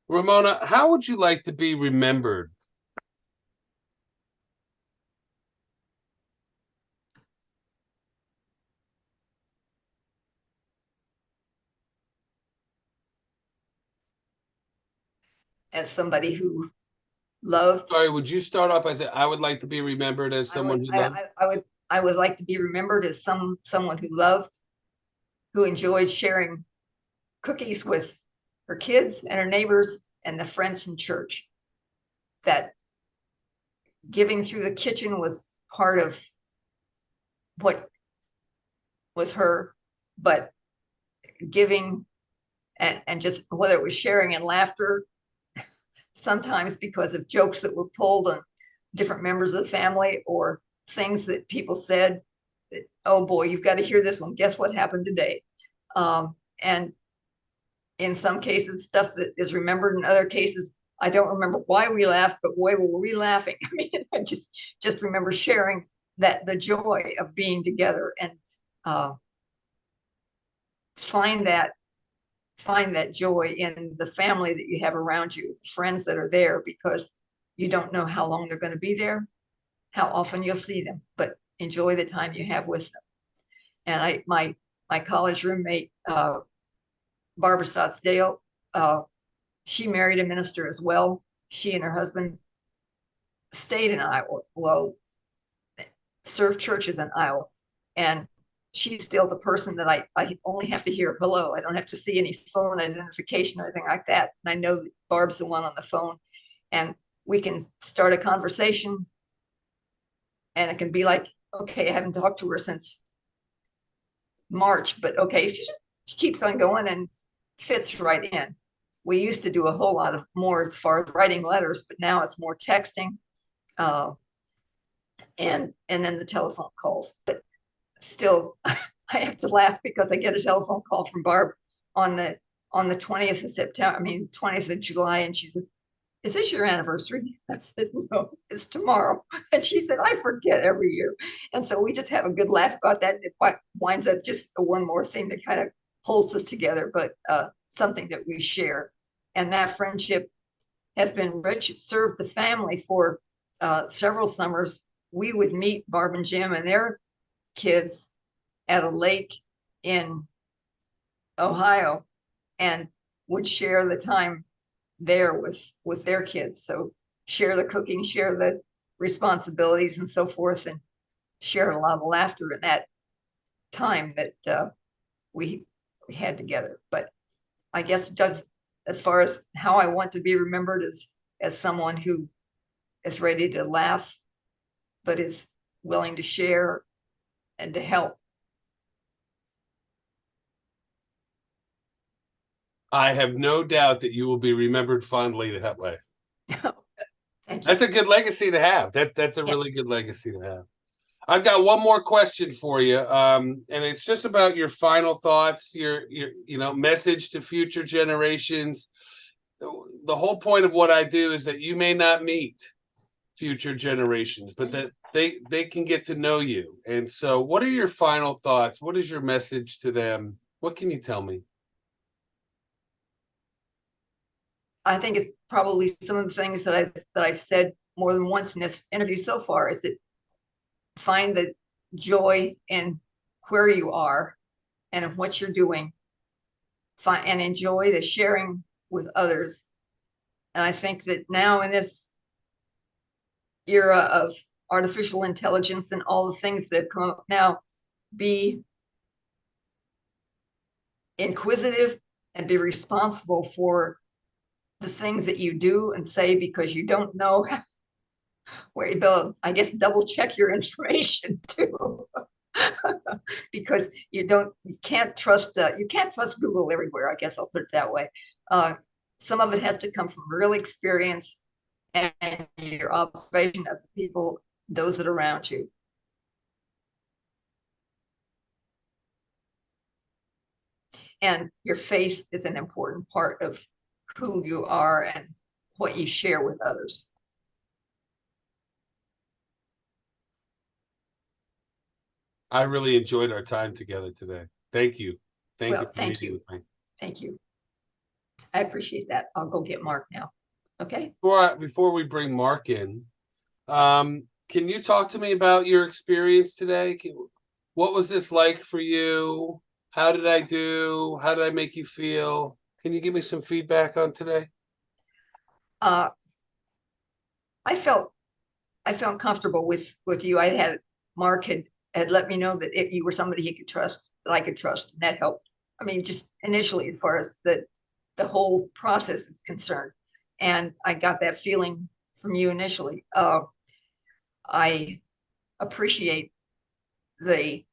Ramona, how would you like to be remembered? As somebody who loved, Sorry, would you start off by saying, I would like to be remembered as someone who loved? I would like to be remembered as someone who loved, who enjoyed sharing cookies with her kids and her neighbors and the friends from church. That giving through the kitchen was part of what was her, but giving and just whether it was sharing and laughter, sometimes because of jokes that were pulled on different members of the family or things that people said that, oh boy, you've got to hear this one. Guess what happened today? And in some cases, stuff that is remembered. In other cases, I don't remember why we laughed, but boy, were we laughing. I mean, I just remember sharing that the joy of being together and find that joy in the family that you have around you, friends that are there, because you don't know how long they're going to be there, how often you'll see them, but enjoy the time you have with them. And my college roommate, Barbara Sotsdale, she married a minister as well. she and her husband stayed in Iowa. Well, served churches in Iowa. And she's still the person that I only have to hear hello. I don't have to see any phone identification or anything like that. And I know that Barb's the one on the phone, and we can start a conversation, and it can be like, okay, I haven't talked to her since March, but okay, she keeps on going and fits right in. We used to do a whole lot of more as far as writing letters, but now it's more texting, uh, and then the telephone calls. But still, I have to laugh because I get a telephone call from Barb on the 20th of September. I mean, 20th of July, and she said, "Is this your anniversary?" I said, "No, it's tomorrow." And she said, "I forget every year." And so we just have a good laugh about that. It winds up just one more thing that kind of holds us together, but something that we share. And that friendship has been rich. It served the family for several summers. We would meet Barb and Jim and their kids at a lake in Ohio and would share the time there with their kids. So share the cooking, share the responsibilities and so forth, and share a lot of laughter in that time that we had together. But I guess it does, as far as how I want to be remembered, as someone who is ready to laugh, but is willing to share and to help. I have no doubt that you will be remembered fondly that way. Thank you. That's a good legacy to have. That's a Yeah. really good legacy to have. I've got one more question for you, and it's just about your final thoughts, your message to future generations. The whole point of what I do is that you may not meet future generations, but that they can get to know you. And so, what are your final thoughts? What is your message to them? What can you tell me? I think it's probably some of the things that I've said more than once in this interview so far, is that find the joy in where you are and of what you're doing. Find and enjoy the sharing with others. And I think that now in this era of artificial intelligence and all the things that come up now, be inquisitive and be responsible for the things that you do and say, because you don't know where you build. I guess double check your information too. Because you can't trust Google everywhere. I guess I'll put it that way. Some of it has to come from real experience and your observation of the people, those that are around you. And your faith is an important part of who you are and what you share with others. I really enjoyed our time together today. Thank you. Thank you Well, for meeting with me. Thank you. I appreciate that. I'll go get Mark now. Okay. Before we bring Mark in, can you talk to me about your experience today? What was this like for you? How did I do? How did I make you feel? Can you give me some feedback on today? I felt comfortable with you. Mark had let me know that if you were somebody he could trust, that I could trust, and that helped. I mean, just initially, as far as the whole process is concerned, and I got that feeling from you initially. I appreciate the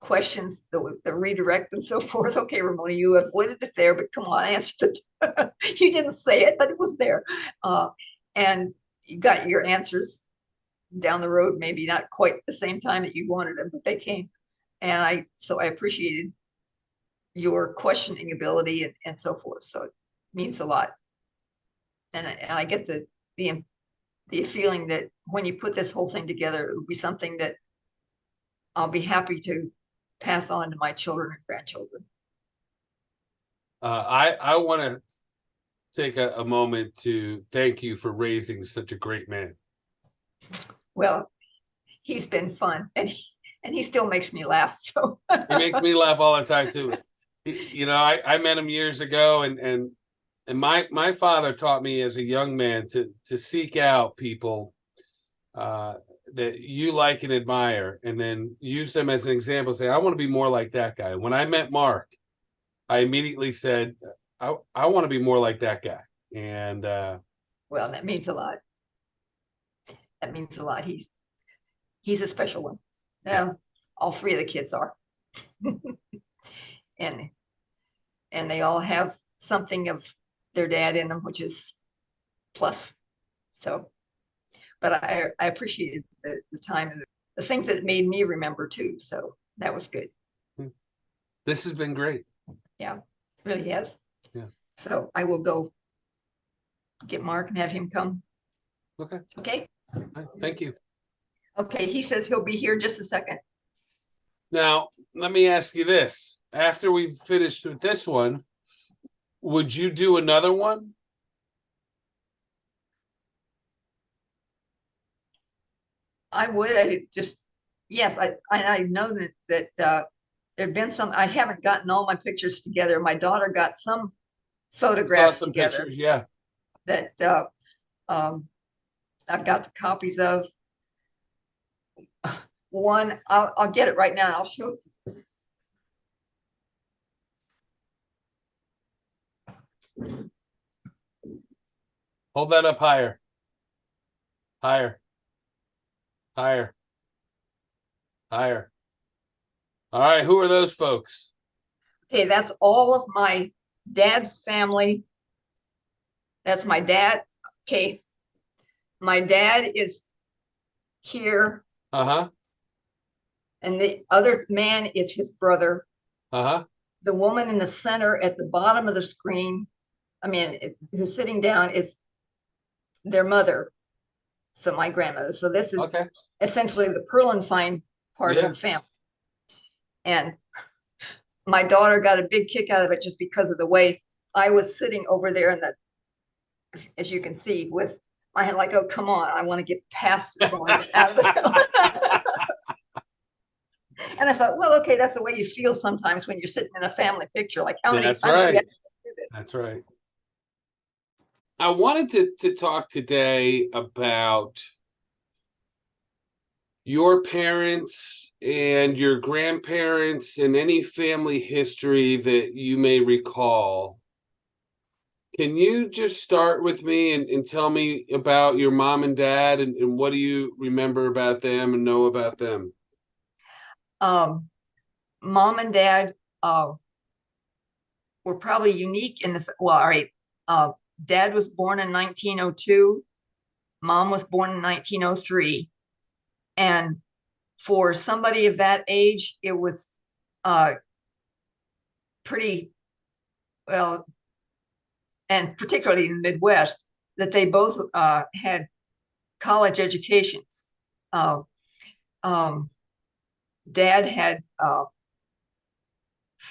questions, the redirect and so forth. Okay, Ramona, you avoided it there, but come on, answer it. You didn't say it, but it was there. And you got your answers down the road, maybe not quite at the same time that you wanted them, but they came. And I appreciated your questioning ability and so forth. So it means a lot. And I get the feeling that when you put this whole thing together, it'll be something that I'll be happy to pass on to my children and grandchildren. I want to take a moment to thank you for raising such a great man. Well, he's been fun, and he still makes me laugh. So He makes me laugh all the time too. I met him years ago, and And my father taught me as a young man to seek out people uh, that you like and admire, and then use them as an example. Say, I want to be more like that guy. When I met Mark, I immediately said, I want to be more like that guy. And Well, that means a lot. That means a lot. He's a special one. yeah, All three of the kids are, and they all have something of their dad in them, which is plus. So, but I appreciated the time, the things that it made me remember too. So that was good. this has been great. Yeah, it really has. Yeah. So I will go get Mark and have him come. Okay. Okay. Thank you. Okay. He says he'll be here just a second. Now, let me ask you this. After we've finished with this one, would you do another one? I would. I just, yes, I know that there've been some. I haven't gotten all my pictures together. My daughter got some Saw photographs some together pictures, yeah. that um, I've got the copies of. One, I'll get it right now and I'll show it. Hold that up higher. Higher. Higher. Higher. All right, who are those folks? Okay, that's all of my dad's family. That's my dad. Okay, my dad is here, Uh-huh. and the other man is his brother. Uh-huh. The woman in the center at the bottom of the screen, who's sitting down, is their mother. So my grandmother. So this is Okay. essentially the Perlenfine part Yeah. of the family. And my daughter got a big kick out of it just because of the way I was sitting over there in that, as you can see, with my hand like, oh, come on, I want to get past this one, get out of it. And I thought, well, okay, that's the way you feel sometimes when you're sitting in a family picture. Like, how many That's times do we right. have to do this? That's right. I wanted to talk today about your parents and your grandparents and any family history that you may recall. Can you just start with me and tell me about your mom and dad, and what do you remember about them and know about them? Mom and dad were probably unique in the, well, all right. Dad was born in 1902. Mom was born in 1903. And for somebody of that age, it was pretty well, and particularly in the Midwest, that they both had college educations. Uh, um, Dad had,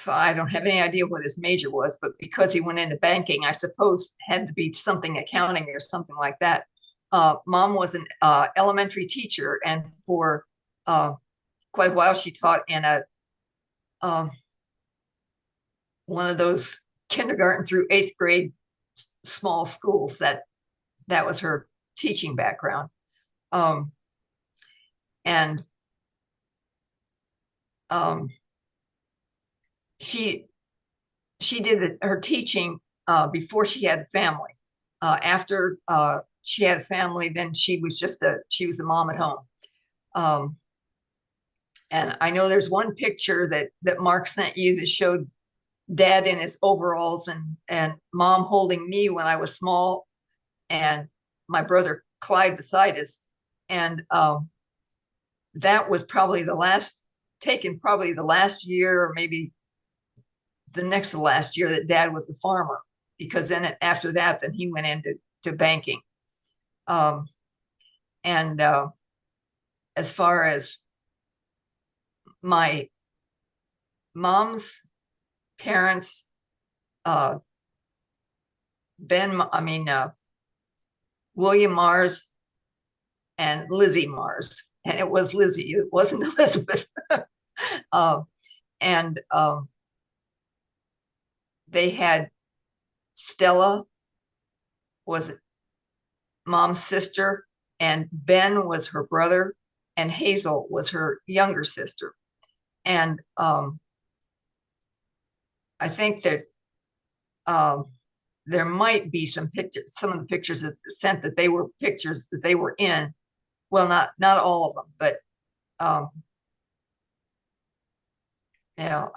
I don't have any idea what his major was, but because he went into banking, I suppose had to be something accounting or something like that. Mom was an elementary teacher, and for quite a while she taught in a one of those kindergarten through eighth grade small schools. That was her teaching background. And she did her teaching before she had family. After she had a family, then she was a mom at home. And I know there's one picture that Mark sent you that showed dad in his overalls and mom holding me when I was small, and my brother Clyde beside us. And that was probably probably the last year, or maybe the next to last year, that dad was a farmer, because then after that, then he went into banking. And as far as my mom's parents, William Mars and Lizzie Mars, and it was Lizzie, it wasn't Elizabeth. And they had Stella was mom's sister, and Ben was her brother, and Hazel was her younger sister. And I think that um, there might be some pictures, some of the pictures that sent that they were pictures that they were in. Well, not all of them, but um, you know,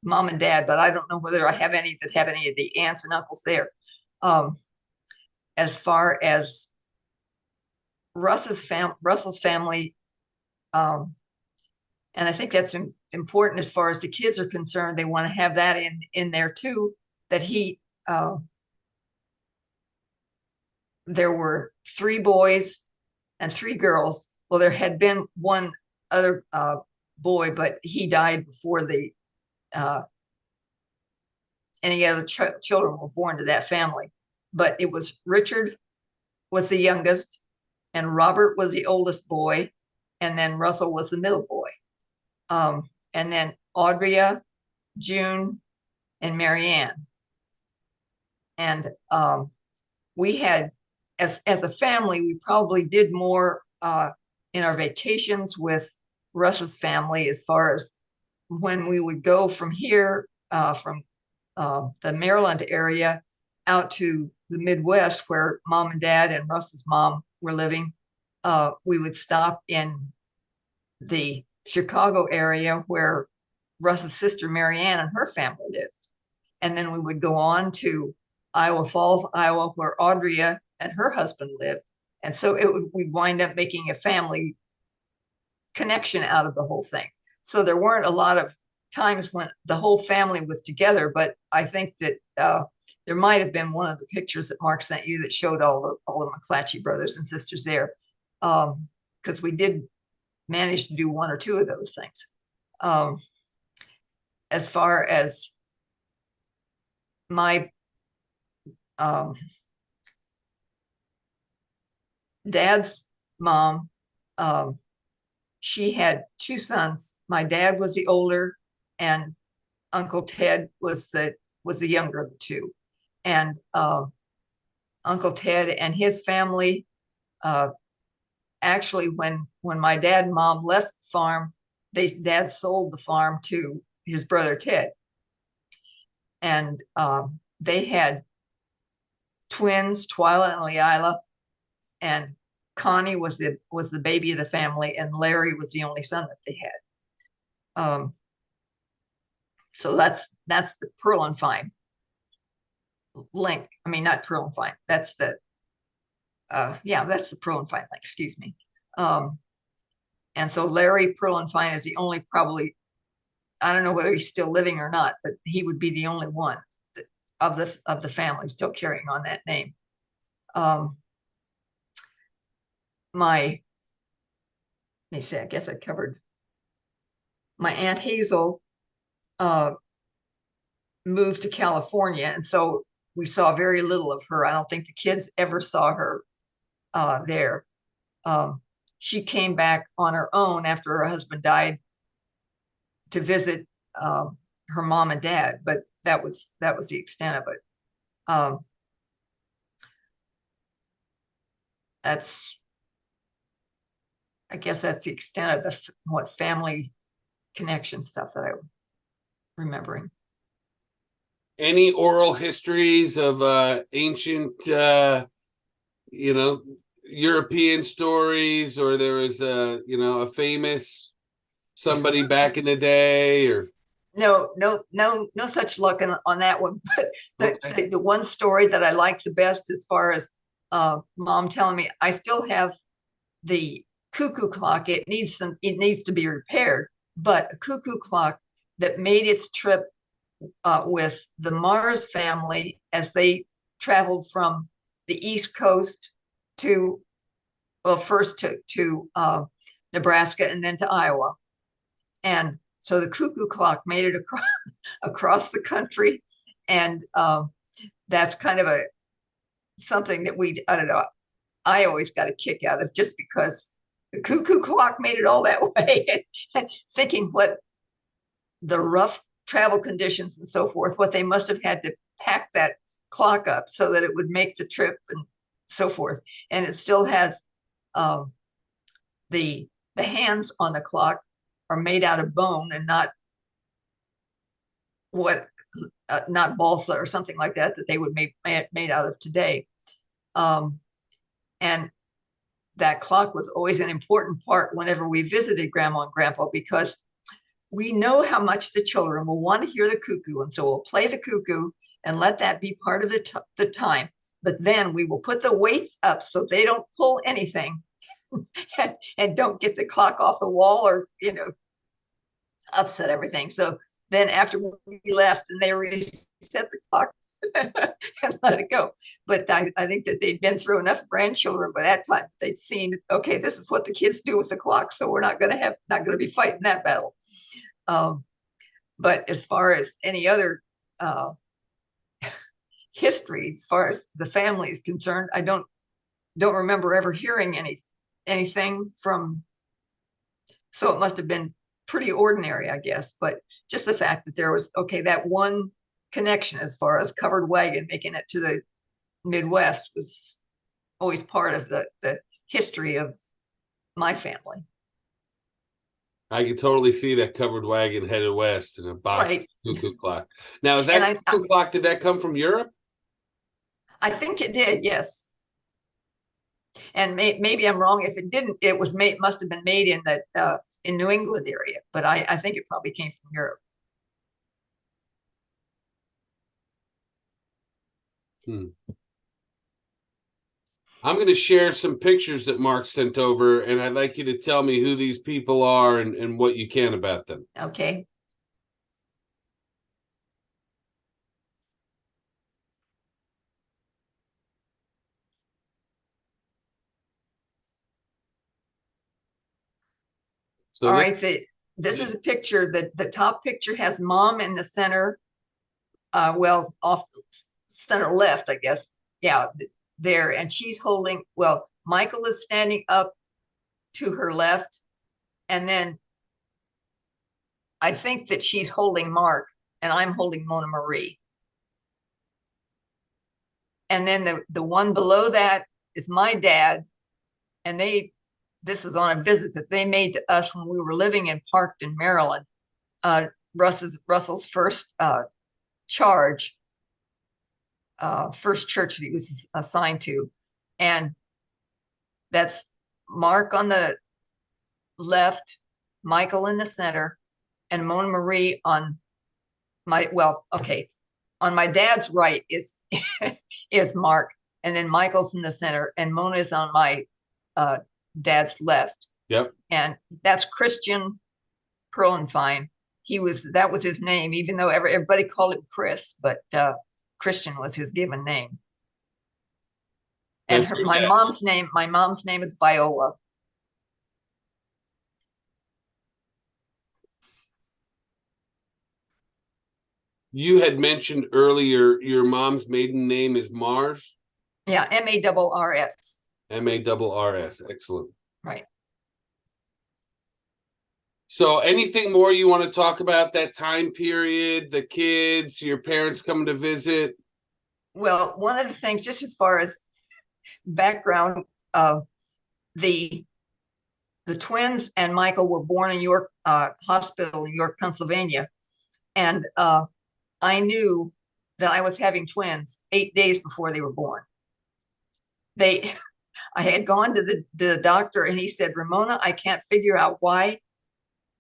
mom and dad. But I don't know whether I have any that have any of the aunts and uncles there. Um, as far as Russell's family, um, and I think that's important as far as the kids are concerned. They want to have that in there too. That there were 3 boys and 3 girls. Well, there had been one other boy, but he died before uh, any other children were born to that family. But it was Richard was the youngest, and Robert was the oldest boy, and then Russell was the middle boy. And then Audria, June, and Marianne. And we had, as a family, we probably did more in our vacations with Russ's family, as far as when we would go from here, from the Maryland area out to the Midwest, where mom and dad and Russ's mom were living. We would stop in the Chicago area where Russ's sister Marianne and her family lived. And then we would go on to Iowa Falls, Iowa, where Audria and her husband lived. And so we'd wind up making a family connection out of the whole thing. So there weren't a lot of times when the whole family was together, but I think that there might have been one of the pictures that Mark sent you that showed all the McClatchey brothers and sisters there, because we did manage to do 1 or 2 of those things. As far as my dad's mom, she had 2 sons. My dad was the older, and Uncle Ted was the younger of the 2. And Uncle Ted and his family, actually, when my dad and mom left the farm, dad sold the farm to his brother Ted. And they had twins, Twyla and Leila, and Connie was the baby of the family, and Larry was the only son that they had. So that's the Pearl and Fine link. I mean, not Pearl and Fine. That's the that's the Pearl and Fine link. Excuse me. And so Larry Pearl and Fine is the only, probably, I don't know whether he's still living or not, but he would be the only one of the family still carrying on that name. Let me say, I guess I covered my Aunt Hazel. Moved to California, and so we saw very little of her. I don't think the kids ever saw her there. She came back on her own after her husband died to visit her mom and dad, but that was the extent of it. I guess that's the extent of what family connection stuff that I'm remembering. Any oral histories of ancient, European stories, or there was a famous somebody back in the day, or No such luck on that one. But okay. the one story that I like the best, as far as mom telling me, I still have the cuckoo clock. It needs to be repaired, but a cuckoo clock that made its trip with the Mars family as they traveled from the East Coast to, well, first to Nebraska and then to Iowa. And so the cuckoo clock made it across the country. And that's kind of something that I don't know, I always got a kick out of, just because the cuckoo clock made it all that way. And thinking what the rough travel conditions and so forth, what they must have had to pack that clock up so that it would make the trip and so forth. And it still has the hands on the clock are made out of bone and not what not balsa or something like that they would make made out of today. And that clock was always an important part whenever we visited Grandma and Grandpa, because we know how much the children will want to hear the cuckoo. And so we'll play the cuckoo and let that be part of the time. But then we will put the weights up so they don't pull anything and don't get the clock off the wall or, upset everything. So then after we left and they reset the clock and let it go. But I think that they'd been through enough grandchildren by that time. They'd seen, okay, this is what the kids do with the clock. So we're not going to be fighting that battle. But as far as any other history, as far as the family is concerned, I don't remember ever hearing anything from. So it must have been pretty ordinary, I guess. But just the fact that there was that one connection as far as covered wagon making it to the Midwest was always part of the history of my family. I can totally see that covered wagon headed west and a box Right. cuckoo clock. Now, is that cuckoo clock, did that come from Europe? I think it did, yes. And maybe I'm wrong. If it didn't, it was must have been made in the in New England area, but I think it probably came from Europe. I'm going to share some pictures that Mark sent over, and I'd like you to tell me who these people are and what you can about them. Okay. So all right, this is a picture that the top picture has Mom in the center. Well, off center left, I guess. Yeah, there, and she's holding. Well, Michael is standing up to her left, and then I think that she's holding Mark, and I'm holding Mona Marie. And then the one below that is my dad, and this is on a visit that they made to us when we were living in Parkton, Maryland. Russell's first charge, first church that he was assigned to. And that's Mark on the left, Michael in the center, and Mona Marie on on my dad's right is is Mark, and then Michael's in the center, and Mona is on my dad's left. Yep. And that's Christian Perlenfine. That was his name, even though everybody called him Chris, but Christian was his given name. And my mom's name is Viola. You had mentioned earlier your mom's maiden name is Mars? Yeah, Marrs. Marrs. Excellent. Right. So anything more you want to talk about that time period, the kids, your parents coming to visit? Well, one of the things, just as far as background, the twins and Michael were born in York Hospital in York, Pennsylvania. And I knew that I was having twins 8 days before they were born. I had gone to the doctor, and he said, Ramona, I can't figure out why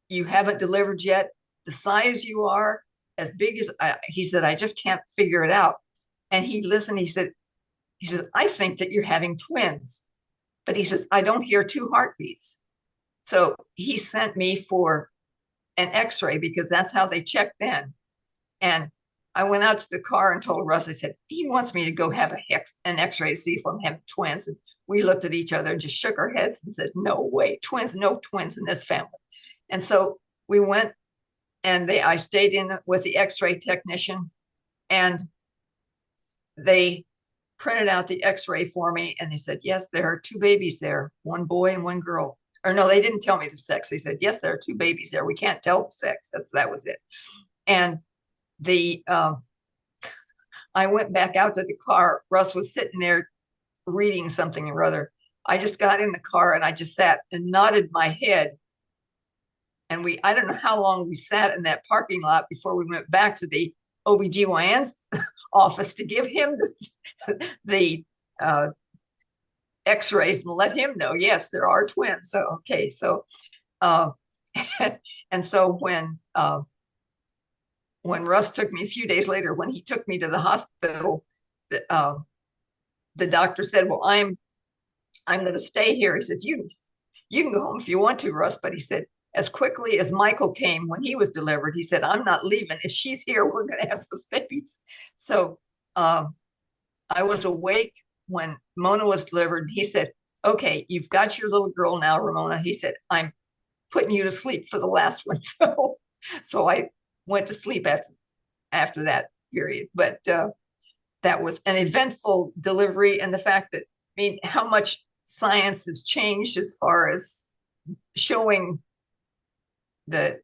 you haven't delivered yet. The size you are, as big as he said, I just can't figure it out. And he listened. He says, I think that you're having twins. But he says, I don't hear two heartbeats. So he sent me for an x-ray, because that's how they checked then. And I went out to the car and told Russ, I said, he wants me to go have an x-ray to see if I'm having twins. And we looked at each other and just shook our heads and said, no way, no twins in this family. And so we went, and I stayed in with the x-ray technician, and they printed out the x-ray for me, and they said, yes, there are two babies there, one boy and one girl. Or no, they didn't tell me the sex. They said, yes, there are two babies there. We can't tell the sex. That was it. And I went back out to the car. Russ was sitting there reading something or other. I just got in the car and I just sat and nodded my head. And I don't know how long we sat in that parking lot before we went back to the OBGYN's office to give him the x-rays and let him know, yes, there are twins. So, okay. So, uh, and so when Russ took me a few days later, when he took me to the hospital, the doctor said, well, I'm going to stay here. He says, you can go home if you want to, Russ. But he said, as quickly as Michael came when he was delivered, he said, I'm not leaving. If she's here, we're going to have those babies. So I was awake when Mona was delivered. He said, okay, you've got your little girl now, Ramona. He said, I'm putting you to sleep for the last one. So I went to sleep after that period. But that was an eventful delivery. And the fact that, I mean, how much science has changed as far as showing the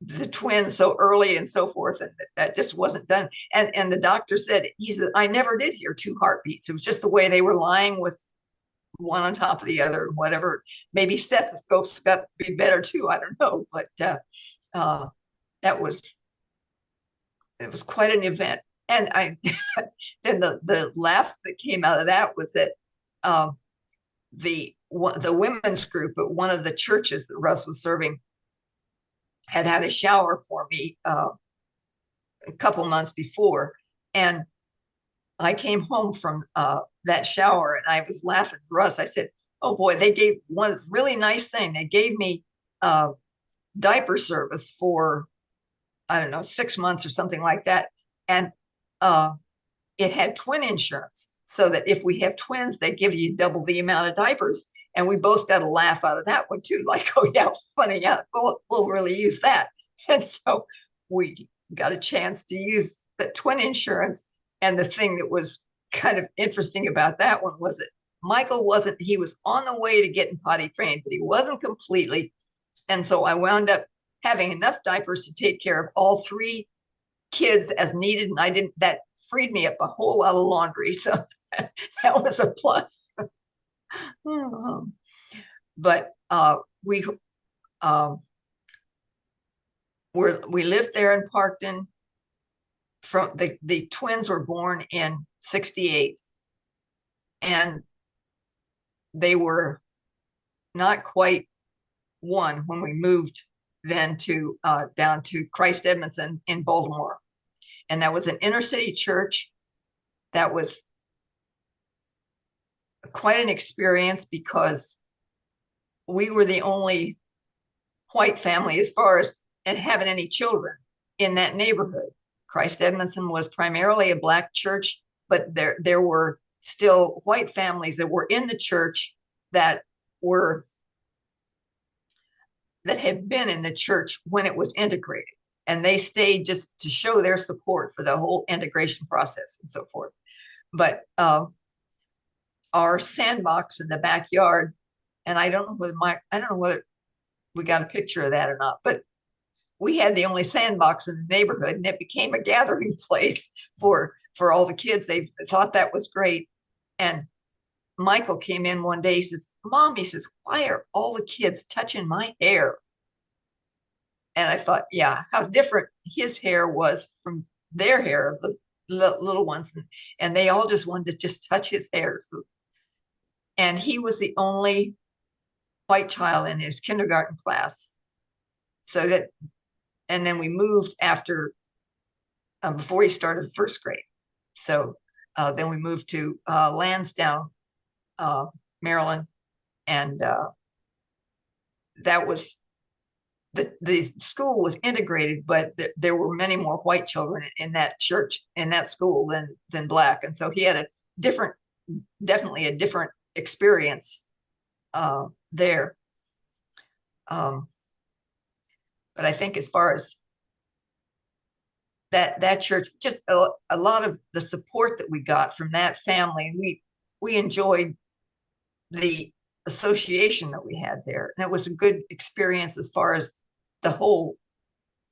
the twins so early and so forth, and that just wasn't done. And the doctor said, he said, I never did hear two heartbeats. It was just the way they were lying with one on top of the other, whatever. Maybe stethoscopes got to be better too. I don't know, but that was, it was quite an event. And I then the laugh that came out of that was that the women's group at one of the churches that Russ was serving had a shower for me a couple months before, and I came home from that shower and I was laughing at Russ. I said, oh boy, they gave one really nice thing. They gave me diaper service for, I don't know, 6 months or something like that. And it had twin insurance, so that if we have twins, they give you double the amount of diapers. And we both got a laugh out of that one too. Like, oh yeah, funny, yeah, we'll really use that. And so we got a chance to use the twin insurance. And the thing that was kind of interesting about that one was that Michael wasn't, he was on the way to getting potty trained, but he wasn't completely. And so I wound up having enough diapers to take care of all three kids as needed. And that freed me up a whole lot of laundry. So that was a plus. But we lived there in Parkton. From the twins were born in 68, and they were not quite one when we moved then to down to Christ Edmondson in Baltimore. And that was an inner city church. That was quite an experience because we were the only white family as far as and having any children in that neighborhood. Christ Edmondson was primarily a Black church, but there were still white families that were in the church that had been in the church when it was integrated. And they stayed just to show their support for the whole integration process and so forth. But our sandbox in the backyard, and I don't know whether we got a picture of that or not, but we had the only sandbox in the neighborhood, and it became a gathering place for all the kids. They thought that was great. And Michael came in one day, he says, Mom, he says, why are all the kids touching my hair? And I thought, yeah, how different his hair was from their hair, of the little ones. And they all just wanted to just touch his hair. So, and he was the only white child in his kindergarten class. So that, and then we moved after, before he started first grade. So then we moved to Lansdowne, Maryland. And that was, the school was integrated, but there were many more white children in that church, in that school than Black. And so he had definitely a different experience there. But I think as far as that church, just a lot of the support that we got from that family, we enjoyed the association that we had there. And it was a good experience as far as the whole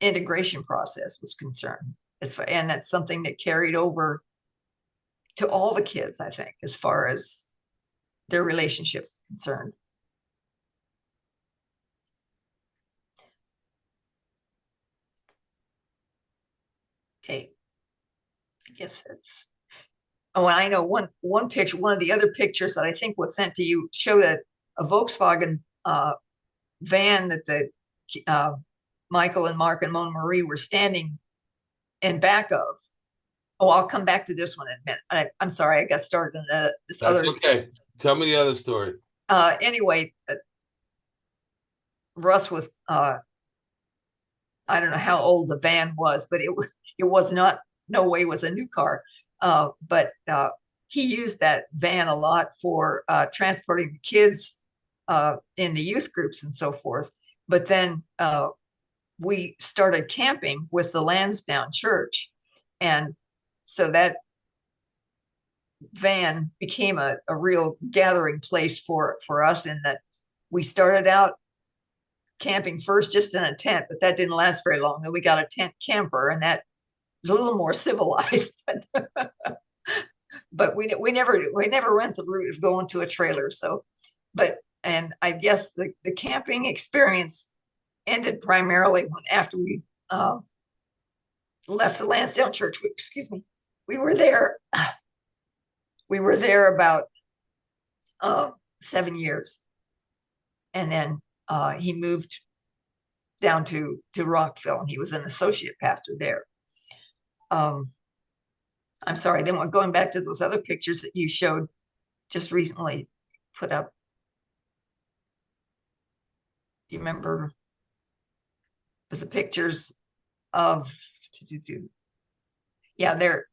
integration process was concerned. And that's something that carried over to all the kids, I think, as far as their relationships concerned. Okay, I guess that's. Oh, and I know one picture, one of the other pictures that I think was sent to you showed a Volkswagen van that the uh, Michael and Mark and Mona Marie were standing in back of. Oh, I'll come back to this one in a minute. I'm sorry, I got started in this That's other. okay. Tell me the other story. Anyway, Russ was I don't know how old the van was, but it was not, no way was a new car. But he used that van a lot for transporting the kids in the youth groups and so forth. But then we started camping with the Lansdowne Church. And so that van became a real gathering place for us, in that we started out camping first just in a tent, but that didn't last very long. Then we got a tent camper, and that was a little more civilized. But we never went the route of going to a trailer. So, and I guess the camping experience ended primarily when, after we left the Lansdowne Church. Excuse me. We were there. We were there about 7 years, and then he moved down to Rockville, and he was an associate pastor there. I'm sorry. Then going back to those other pictures that you showed just recently, put up. Do you remember? It was the pictures of. Yeah, there.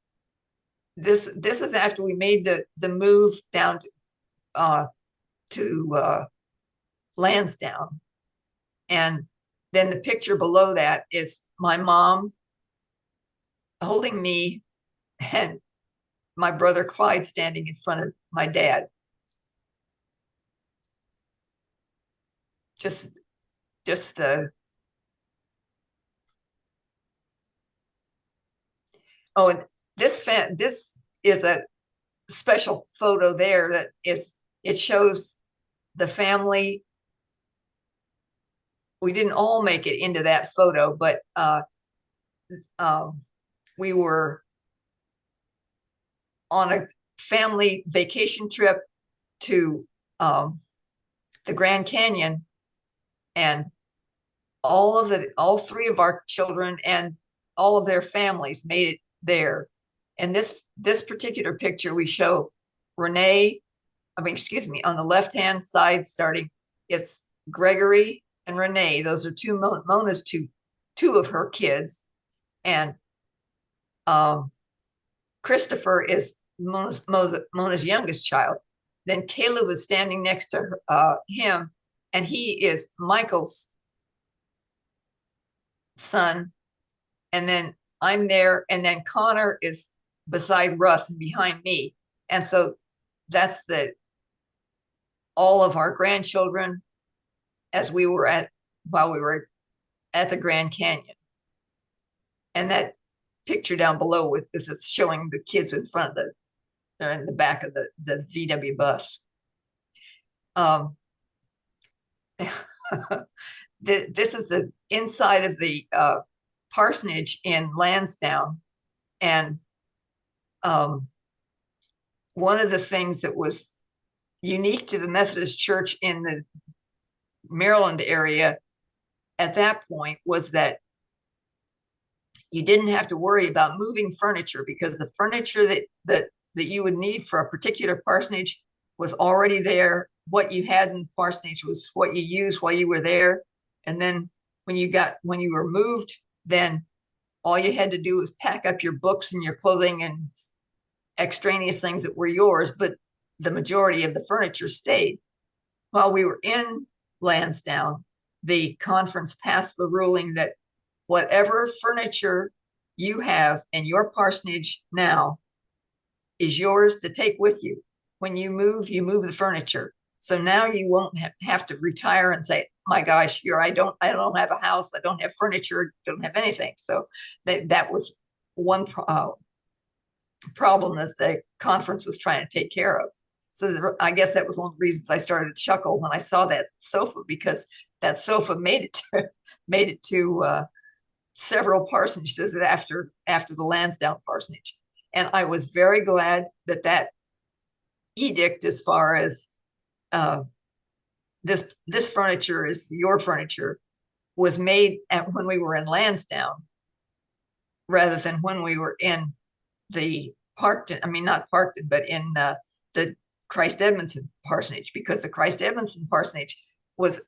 This is after we made the move down to Lansdowne, and then the picture below that is my mom holding me and my brother Clyde standing in front of my dad. Just the. Oh, and this is a special photo there that it shows the family. We didn't all make it into that photo, but we were on a family vacation trip to the Grand Canyon, and all three of our children and all of their families made it there. And this particular picture, we show Renee, excuse me, on the left-hand side, starting, it's Gregory and Renee. Those are Mona's two of her kids. And Christopher is Mona's youngest child. Then Caleb is standing next to him, and he is Michael's son. And then I'm there, and then Connor is beside Russ and behind me. And so that's all of our grandchildren while we were at the Grand Canyon. And that picture down below is showing the kids in front of they're in the back of the VW bus. This is the inside of the parsonage in Lansdowne. And one of the things that was unique to the Methodist Church in the Maryland area at that point was that you didn't have to worry about moving furniture, because the furniture that you would need for a particular parsonage was already there. What you had in the parsonage was what you used while you were there. And then when you were moved, then all you had to do was pack up your books and your clothing and extraneous things that were yours, but the majority of the furniture stayed. While we were in Lansdowne, the conference passed the ruling that whatever furniture you have in your parsonage now is yours to take with you. When you move the furniture. So now you won't have to retire and say, my gosh, I don't have a house, I don't have furniture, don't have anything. So that was one problem that the conference was trying to take care of. So I guess that was one of the reasons I started to chuckle when I saw that sofa, because that sofa made it to several parsonages after the Lansdowne parsonage, and I was very glad that that edict, as far as uh, this furniture is your furniture, was made when we were in Lansdowne rather than when we were in the Parkton. I mean, not Parkton, but in the Christ Edmondson parsonage, because the Christ Edmondson parsonage was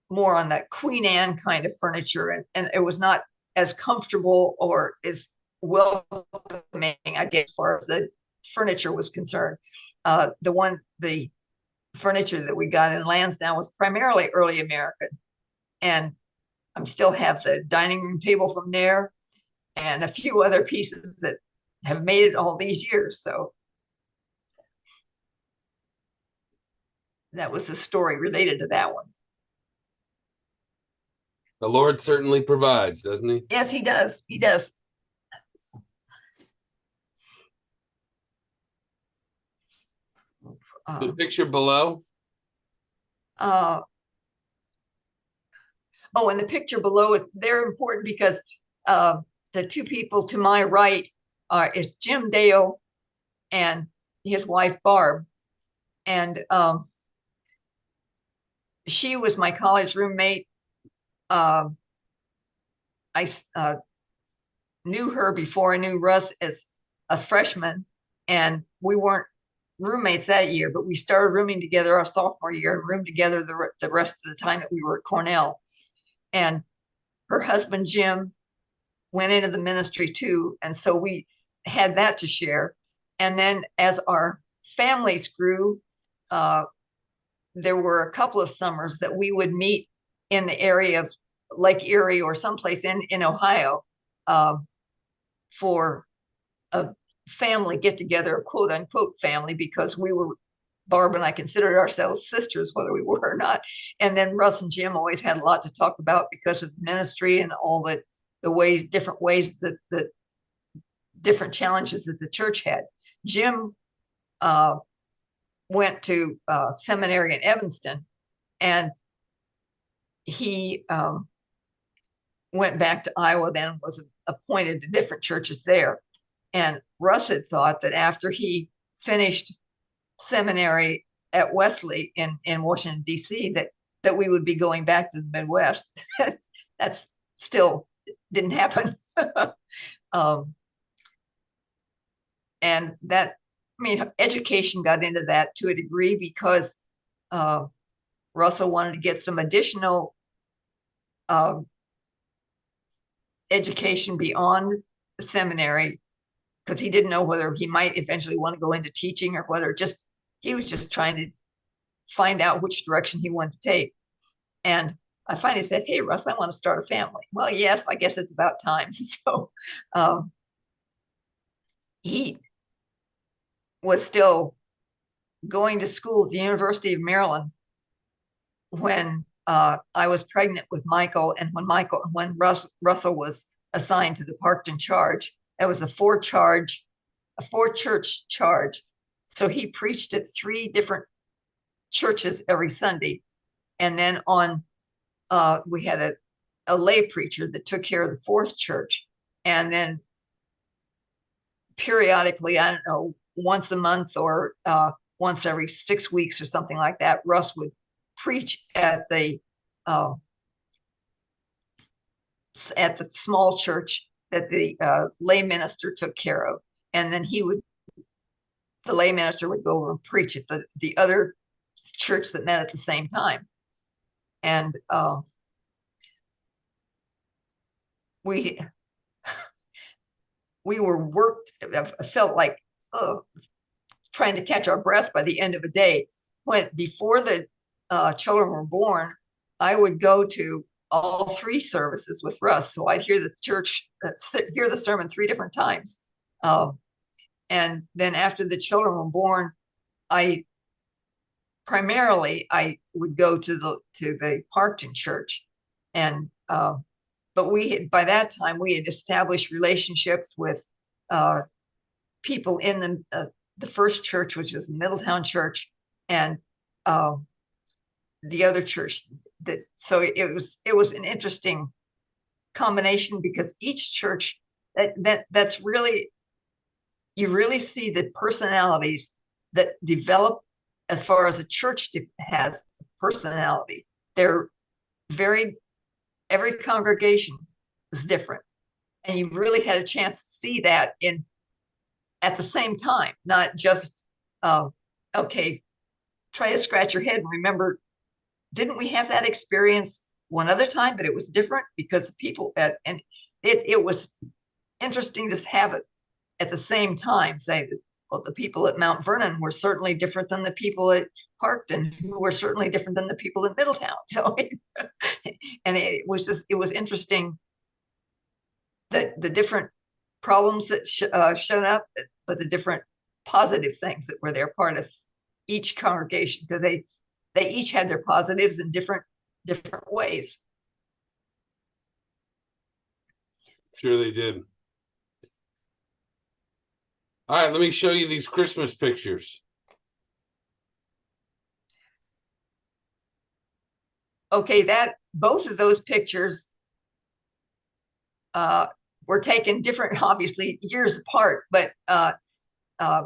more on that Queen Anne kind of furniture, and it was not as comfortable or as welcoming, I guess, as far as the furniture was concerned. The furniture that we got in Lansdowne was primarily early American, and I still have the dining room table from there and a few other pieces that have made it all these years. So that was the story related to that one. The Lord certainly provides, doesn't he? Yes, he does. He does. The picture below. Oh, and the picture below they're important because the two people to my right is Jim Dale and his wife Barb, and she was my college roommate. I knew her before I knew Russ as a freshman, and we weren't roommates that year, but we started rooming together our sophomore year and roomed together the rest of the time that we were at Cornell. And her husband, Jim, went into the ministry too. And so we had that to share. And then as our families grew, there were a couple of summers that we would meet in the area of Lake Erie or someplace in Ohio for a family get together, a quote unquote family, because Barb and I considered ourselves sisters, whether we were or not. And then Russ and Jim always had a lot to talk about because of the ministry and all the different ways that the different challenges that the church had. Jim went to seminary in Evanston, and he went back to Iowa, then was appointed to different churches there. And Russ had thought that after he finished seminary at Wesley in Washington, D.C., that we would be going back to the Midwest. That's still didn't happen. And that, I mean, education got into that to a degree because Russell wanted to get some additional education beyond the seminary, because he didn't know whether he might eventually want to go into teaching or whether he was just trying to find out which direction he wanted to take. And I finally said, "Hey, Russ, I want to start a family." Well, yes, I guess it's about time. So he was still going to school at the University of Maryland when I was pregnant with Michael, and when Russell was assigned to the Parkton charge. That was a four church charge. So he preached at 3 different churches every Sunday. And then we had a lay preacher that took care of the 4th church. And then periodically, I don't know, once a month or once every 6 weeks or something like that, Russ would preach at the small church that the lay minister took care of. And then the lay minister would go over and preach at the other church that met at the same time. And we were worked. I felt like trying to catch our breath by the end of a day. Before the children were born, I would go to all 3 services with Russ. So I'd hear the sermon 3 different times. And then after the children were born, I would go to the Parkton church, and but by that time we had established relationships with people in the first church, which was the Middletown Church, and the other church. So it was an interesting combination, because each church that's really, you really see the personalities that develop as far as a church has personality. They're very, every congregation is different. And you really had a chance to see that at the same time, not just, okay, try to scratch your head and remember, didn't we have that experience one other time, but it was different because the people and it was interesting to have it at the same time, say that, well, the people at Mount Vernon were certainly different than the people at Parkton, who were certainly different than the people in Middletown. So, and it was interesting that the different problems that showed up, but the different positive things that were there, part of each congregation, because they each had their positives in different ways. Sure they did. All right, let me show you these Christmas pictures. Okay, that both of those pictures were taken different, obviously years apart, but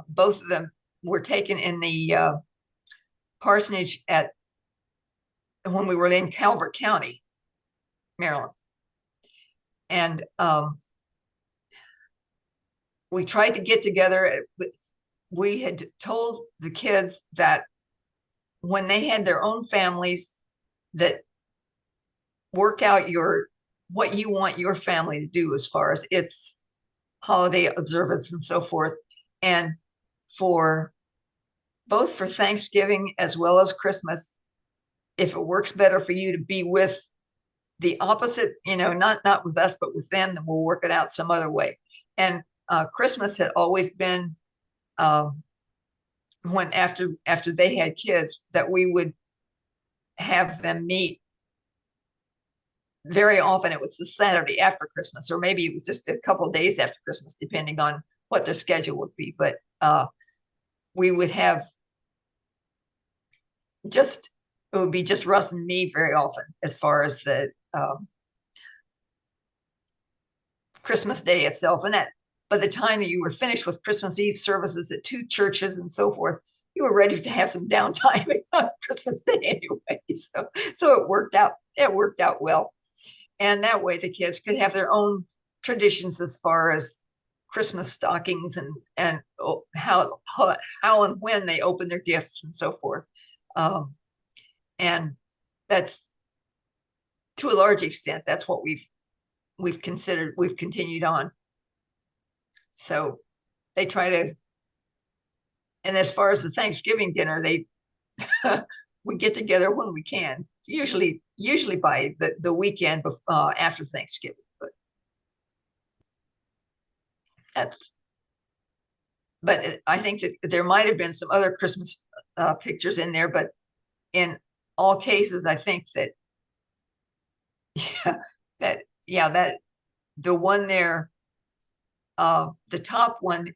both of them were taken in the parsonage when we were in Calvert County, Maryland. And we tried to get together. We had told the kids that when they had their own families, that work out what you want your family to do as far as its holiday observance and so forth. And for both for Thanksgiving as well as Christmas, if it works better for you to be with the opposite, not with us, but with them, then we'll work it out some other way. And Christmas had always been when after they had kids, that we would have them meet. Very often it was the Saturday after Christmas, or maybe it was just a couple of days after Christmas, depending on what their schedule would be. But we would have it would be just Russ and me very often, as far as the Christmas Day itself. And that by the time that you were finished with Christmas Eve services at two churches and so forth, you were ready to have some downtime on Christmas Day anyway. So it worked out. It worked out well. And that way the kids could have their own traditions as far as Christmas stockings and how and when they open their gifts and so forth. And that's, to a large extent, that's what we've continued on. So they try to, and as far as the Thanksgiving dinner, we get together when we can, usually by the weekend after Thanksgiving. But I think that there might have been some other Christmas pictures in there, but in all cases, I think that that the one there, the top one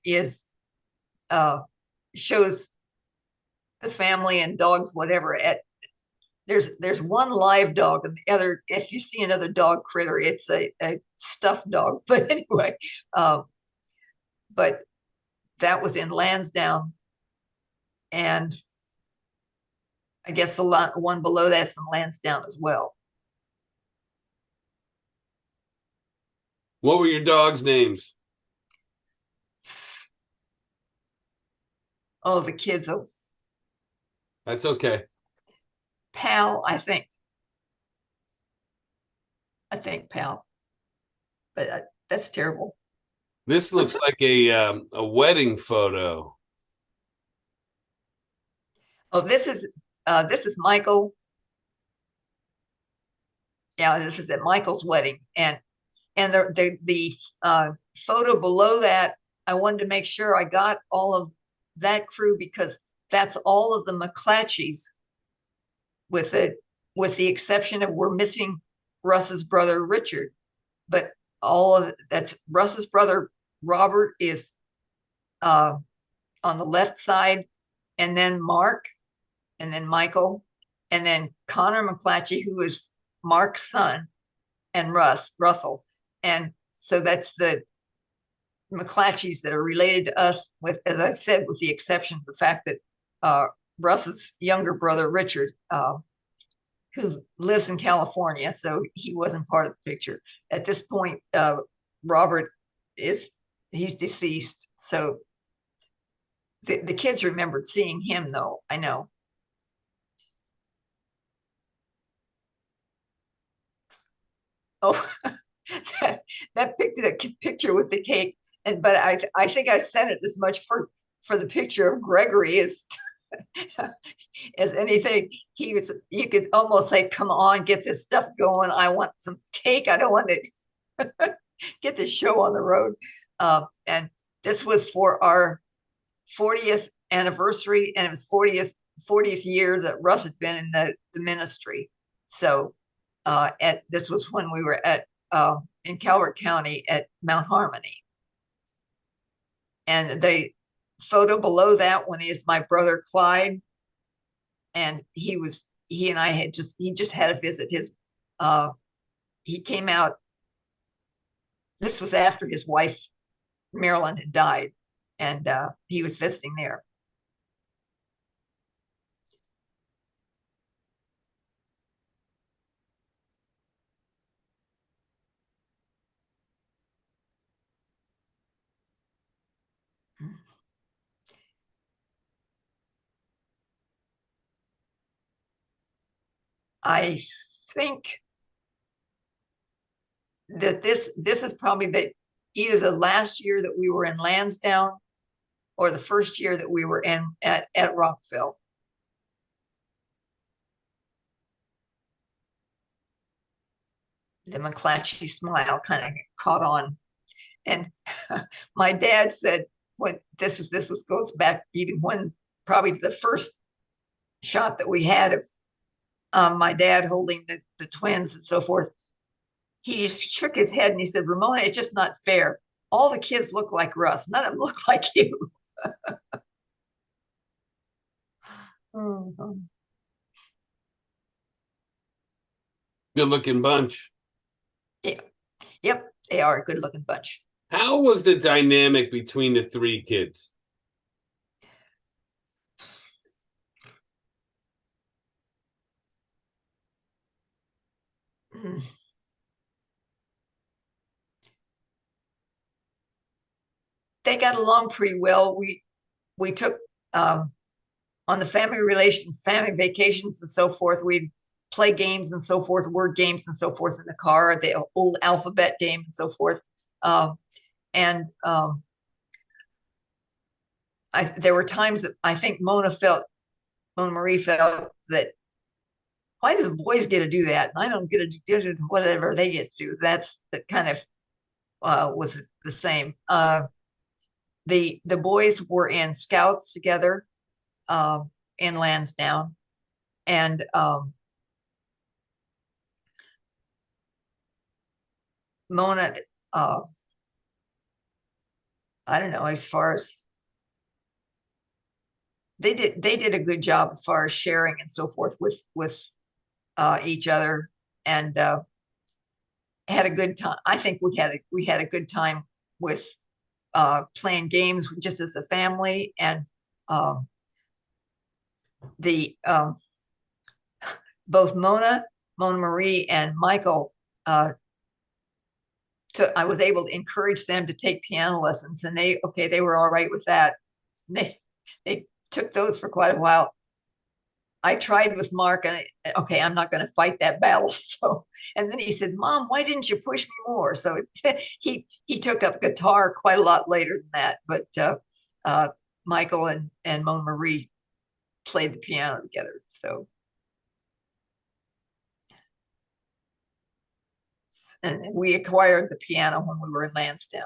shows the family and dogs, whatever. There's one live dog, and the other, if you see another dog critter, it's a stuffed dog. But anyway, but that was in Lansdowne, and I guess the one below that's in Lansdowne as well. What were your dogs' names? Oh, the kids. Oh, That's okay. Pal, I think Pal, but that's terrible. This looks like a wedding photo. Oh, this is Michael. Yeah, this is at Michael's wedding, and the photo below that, I wanted to make sure I got all of that crew, because that's all of the McClatcheys, with the exception of we're missing Russ's brother Richard, but all of that's Russ's brother Robert is uh, on the left side, and then Mark, and then Michael, and then Connor McClatchey, who is Mark's son, and Russell. And so that's the McClatcheys that are related to us, with, as I've said, with the exception of the fact that Russ's younger brother, Richard, who lives in California, so he wasn't part of the picture. At this point, Robert he's deceased. So the kids remembered seeing him, though, I know. Oh, that picture with the cake, but I think I sent it as much for the picture of Gregory as anything. You could almost say, come on, get this stuff going. I want some cake. I don't want to get this show on the road. And this was for our 40th anniversary, and it was 40th year that Russ had been in the ministry. So this was when we were at in Calvert County at Mount Harmony. And the photo below that one is my brother Clyde, and he and I he just had a visit. He came out. This was after his wife Marilyn had died, and he was visiting there. I think that this is probably either the last year that we were in Lansdowne or the first year that we were at Rockville. The McClatchy smile kind of caught on, and my dad said, when this was goes back even when probably the first shot that we had of my dad holding the twins and so forth. He just shook his head and he said, Ramona, it's just not fair. All the kids look like Russ. None of them look like you. Mhm. Good looking bunch. Yeah. Yep. They are a good looking bunch. How was the dynamic between the three kids? Mm. They got along pretty well. We took on the family relations, family vacations, and so forth. We'd play games and so forth, word games and so forth in the car, the old alphabet game and so forth. And there were times that I think Mona Marie felt that, why do the boys get to do that? And I don't get to do whatever they get to do. That's that kind of was the same. The boys were in scouts together in Lansdowne, and Mona, I don't know, as far as they did a good job as far as sharing and so forth with each other, and had a good time. I think we had a good time with playing games just as a family, and um, the both Mona Marie, and Michael. So I was able to encourage them to take piano lessons, and they were all right with that. They took those for quite a while. I tried with Mark, and okay, I'm not going to fight that battle. So, and then he said, "Mom, why didn't you push me more?" So he took up guitar quite a lot later than that. But Michael and Mona Marie played the piano together. So, and we acquired the piano when we were in Lansdowne.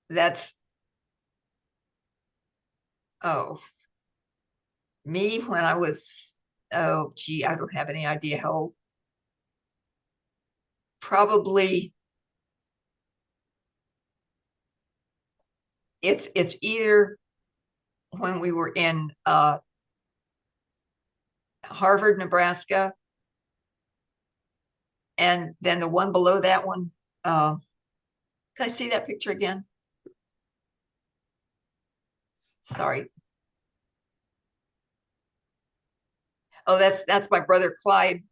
That's oh me when I was oh gee, I don't have any idea how old. Probably it's either when we were in Harvard, Nebraska, and then the one below that one. Can I see that picture again? Sorry. Oh, that's my brother Clyde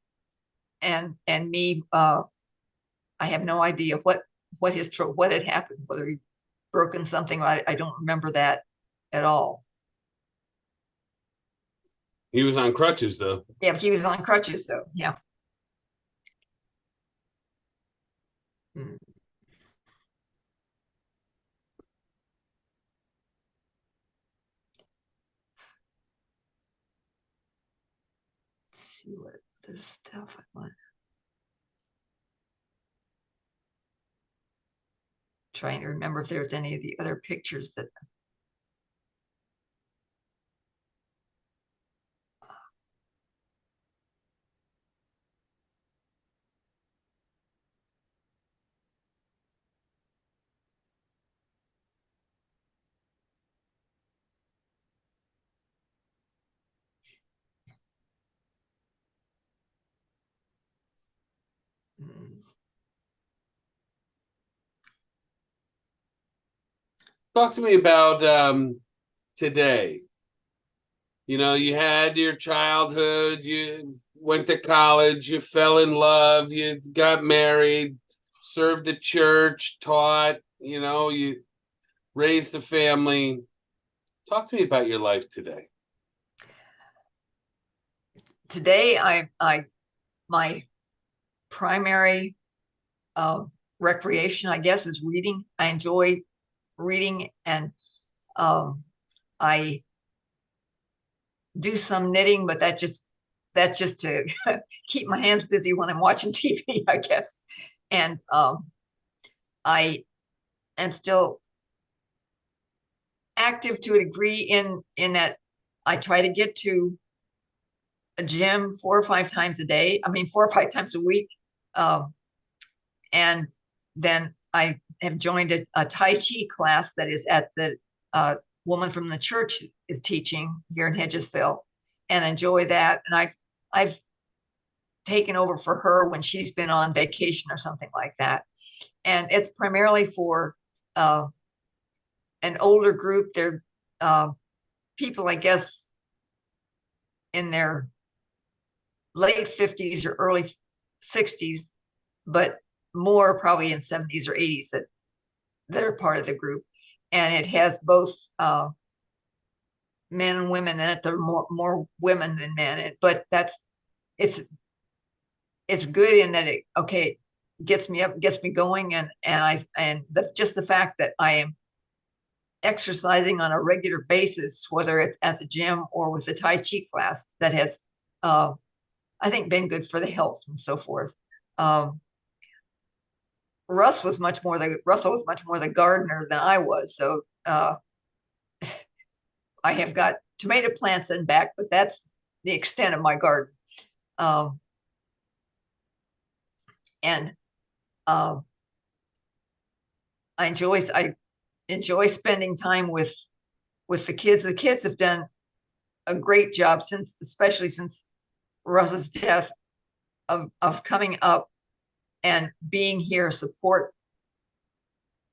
and me. I have no idea what had happened, whether he broken something. I don't remember that at all. He was on crutches though. Yeah, he was on crutches though. Yeah. Hmm. Let's see what other stuff I want. Trying to remember if there's any of the other pictures that. Hmm. Talk to me about today. You know, you had your childhood, you went to college, you fell in love, you got married, served the church, taught, you know, you raised a family. Talk to me about your life today. Today, I my primary recreation, I guess, is reading. I enjoy reading, and I do some knitting, but that's just to keep my hands busy when I'm watching TV, I guess. And I am still active to a degree in that I try to get to a gym 4 or 5 times a day. I mean, 4 or 5 times a week. Um, and then I have joined a Tai Chi class that is at the woman from the church is teaching here in Hedgesville, and enjoy that. And I've taken over for her when she's been on vacation or something like that. And it's primarily for uh, an older group. They're people, I guess, in their late 50s or early 60s, but more probably in 70s or 80s that are part of the group. And it has both men and women in it. There are more women than men, but it's it's good in that it okay gets me up, gets me going, and just the fact that I am exercising on a regular basis, whether it's at the gym or with the Tai Chi class, that has I think been good for the health and so forth. Um, Russell was much more the gardener than I was, so I have got tomato plants in back, but that's the extent of my garden. Um, and um, I enjoy spending time with the kids. The kids have done a great job since, especially since Russ's death, of coming up and being here, support,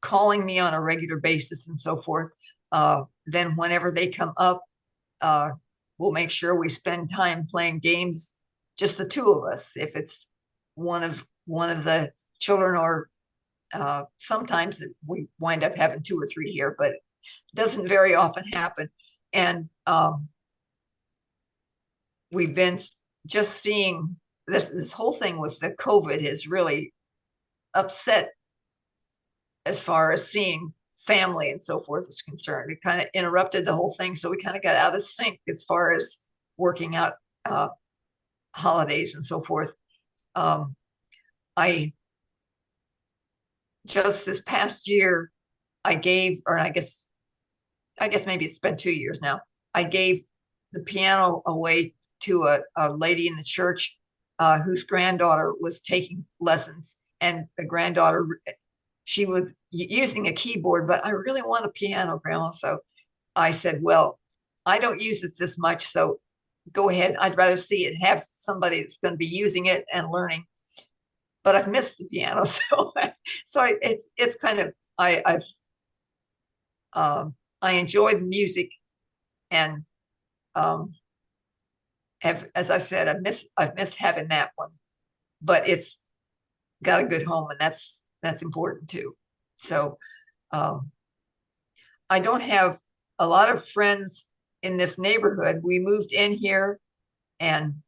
calling me on a regular basis, and so forth. Then whenever they come up, we'll make sure we spend time playing games, just the two of us. If it's one of the children, or sometimes we wind up having two or three here, but it doesn't very often happen. And we've been just seeing this whole thing with the COVID has really upset as far as seeing family and so forth is concerned. It kind of interrupted the whole thing, so we kind of got out of sync as far as working out holidays and so forth. I just this past year, I gave, or I guess maybe it's been 2 years now. I gave the piano away to a lady in the church whose granddaughter was taking lessons, and the granddaughter, she was using a keyboard, but I really want a piano, Grandma. So I said, well, I don't use it this much, so go ahead. I'd rather see it have somebody that's going to be using it and learning. But I've missed the piano, it's kind of I enjoy the music, and have, as I've said, I've missed having that one, but it's got a good home, and that's important too. So um, I don't have a lot of friends in this neighborhood. We moved in here, and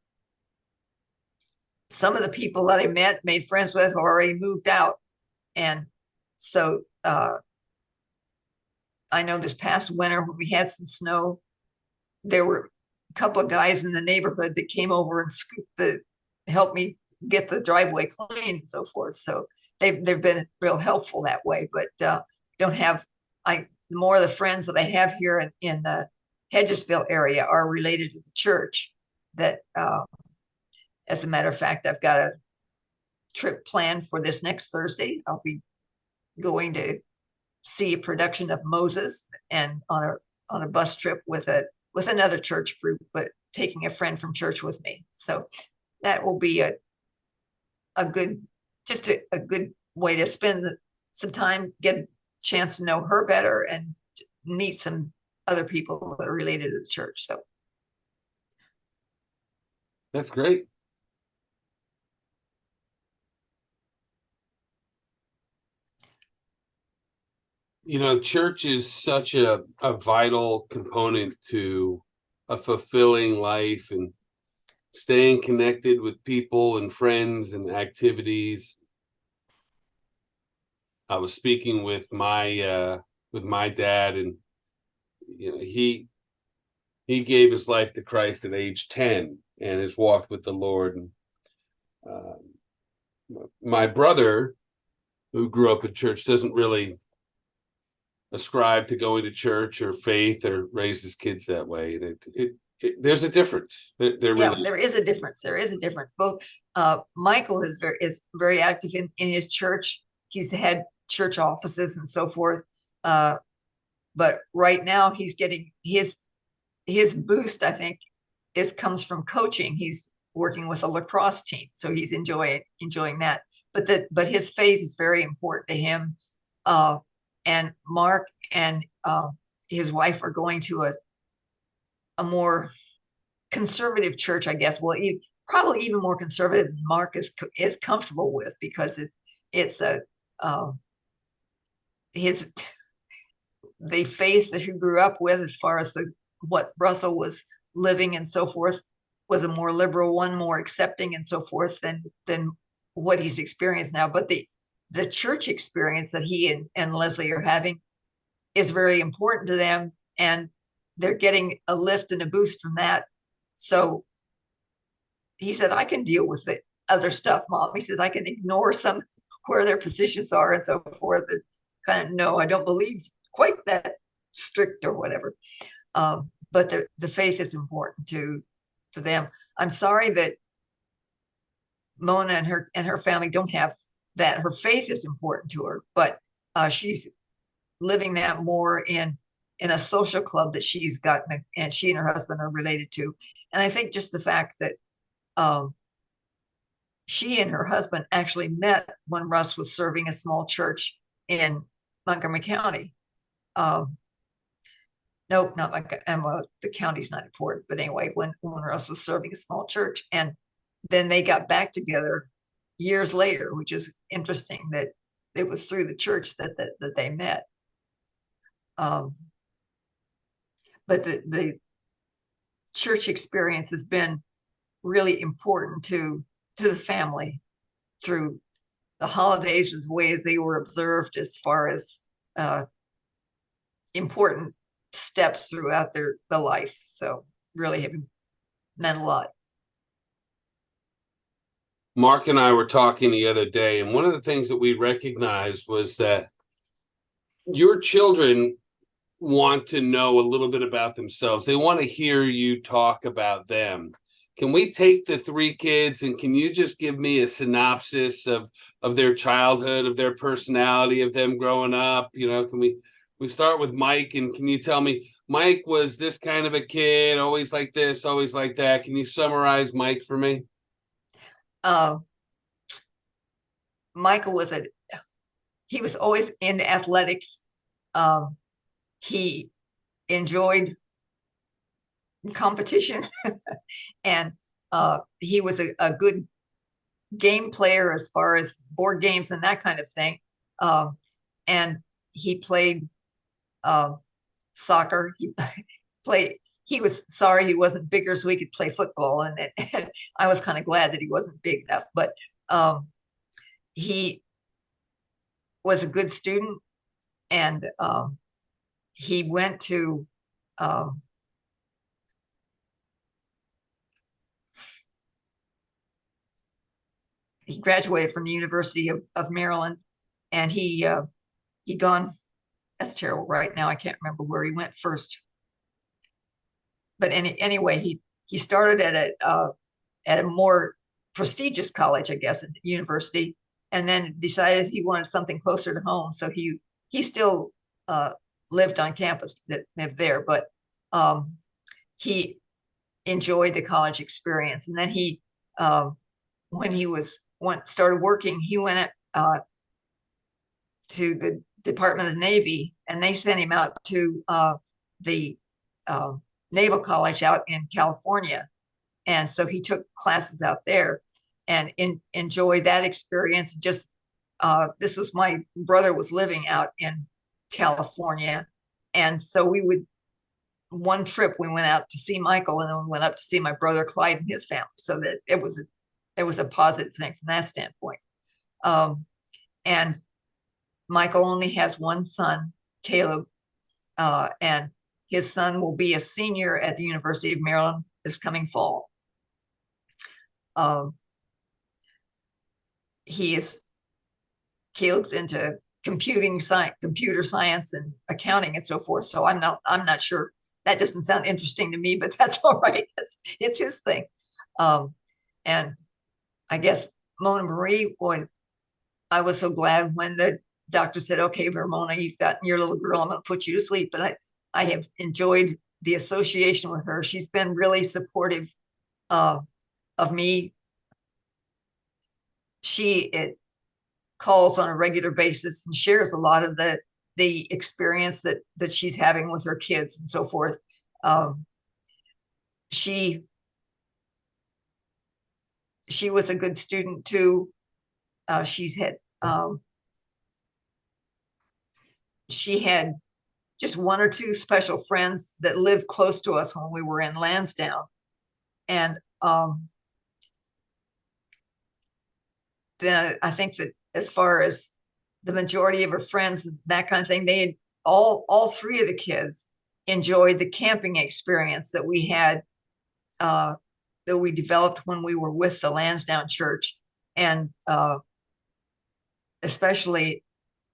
some of the people that I made friends with already moved out. And so I know this past winter when we had some snow, there were a couple of guys in the neighborhood that came over and helped me get the driveway clean and so forth. So they've been real helpful that way. But don't have the more of the friends that I have here in the Hedgesville area are related to the church. That as a matter of fact, I've got a trip planned for this next Thursday. I'll be going to see a production of Moses, and on a bus trip with another church group, but taking a friend from church with me. So that will be a good way to spend some time, get a chance to know her better, and meet some other people that are related to the church. So That's great. You know, church is such a vital component to a fulfilling life and staying connected with people and friends and activities. I was speaking with my dad, and you know, he gave his life to Christ at age 10 and has walked with the Lord. And my brother, who grew up in church, doesn't really ascribe to going to church or faith or raise his kids that way. And there's a difference. There is a difference. There is a difference. Both Michael is very active in his church. He's had church offices and so forth. But right now he's getting his boost, I think, comes from coaching. He's working with a lacrosse team, so he's enjoying that. But his faith is very important to him. And Mark and his wife are going to a more conservative church, I guess. Well, probably even more conservative than Mark is comfortable with, because it's the faith that he grew up with, as far as what Russell was living and so forth, was a more liberal one, more accepting and so forth than what he's experienced now. But the church experience that he and Leslie are having is very important to them, and they're getting a lift and a boost from that. So he said, I can deal with the other stuff, Mom. He says, I can ignore some where their positions are and so forth. And kind of, no, I don't believe quite that strict or whatever. But the faith is important to them. I'm sorry that Mona and her family don't have that. Her faith is important to her, but she's living that more in a social club that she's gotten, and she and her husband are related to. And I think just the fact that she and her husband actually met when Russ was serving a small church in Montgomery County. Nope, not Montgomery. The county's not important, but anyway, when Russ was serving a small church, and then they got back together years later, which is interesting that it was through the church that they met. But the church experience has been really important to the family through the holidays, as ways they were observed, as far as important steps throughout the life. So really have meant a lot. Mark and I were talking the other day, and one of the things that we recognized was that your children want to know a little bit about themselves. They want to hear you talk about them. Can we take the three kids and can you just give me a synopsis of their childhood, of their personality, of them growing up? Can we start with Mike, and can you tell me Mike was this kind of a kid, always like this, always like that? Can you summarize Mike for me? Uh, Michael he was always in athletics. Um, he enjoyed competition and he was a good game player as far as board games and that kind of thing. And he played uh, soccer. He played. He was sorry he wasn't bigger so he could play football, and I was kind of glad that he wasn't big enough. But he was a good student, and he went to um, he graduated from the University of Maryland, and he gone. That's terrible. Right now, I can't remember where he went first. But anyway, he started at a more prestigious college, I guess, at the university, and then decided he wanted something closer to home. So he still lived on campus, that lived there, but he enjoyed the college experience. And then when he started working, he went to the Department of the Navy, and they sent him out to the Naval College out in California. And so he took classes out there and enjoyed that experience. Just this was my brother was living out in California. And so one trip we went out to see Michael, and then we went up to see my brother Clyde and his family. So that it was a positive thing from that standpoint. And Michael only has one son, Caleb, and his son will be a senior at the University of Maryland this coming fall. Caleb's into computer science, and accounting and so forth. So I'm not sure. That doesn't sound interesting to me, but that's all right. It's his thing. And I guess Mona Marie, boy, I was so glad when the doctor said, "Okay, Ramona, you've got your little girl. I'm going to put you to sleep." But I have enjoyed the association with her. She's been really supportive of me. She calls on a regular basis and shares a lot of the experience that she's having with her kids and so forth. She was a good student too. She had just one or two special friends that lived close to us when we were in Lansdowne, and then I think that as far as the majority of her friends, that kind of thing, they had all three of the kids enjoyed the camping experience that we had that we developed when we were with the Lansdowne Church, and especially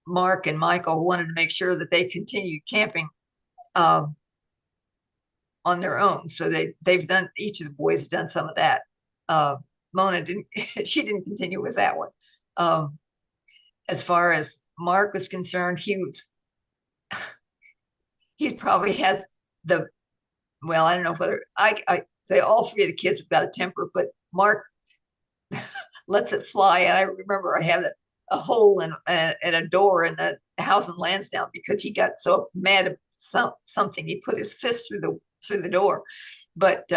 Mark and Michael wanted to make sure that they continued camping on their own. So they've done, each of the boys have done some of that. Mona didn't, she didn't continue with that one. As far as Mark was concerned, he probably has well, I don't know whether I say all three of the kids have got a temper, but Mark lets it fly. And I remember I had a hole in a door in the house in Lansdowne because he got so mad at something. He put his fist through the door. But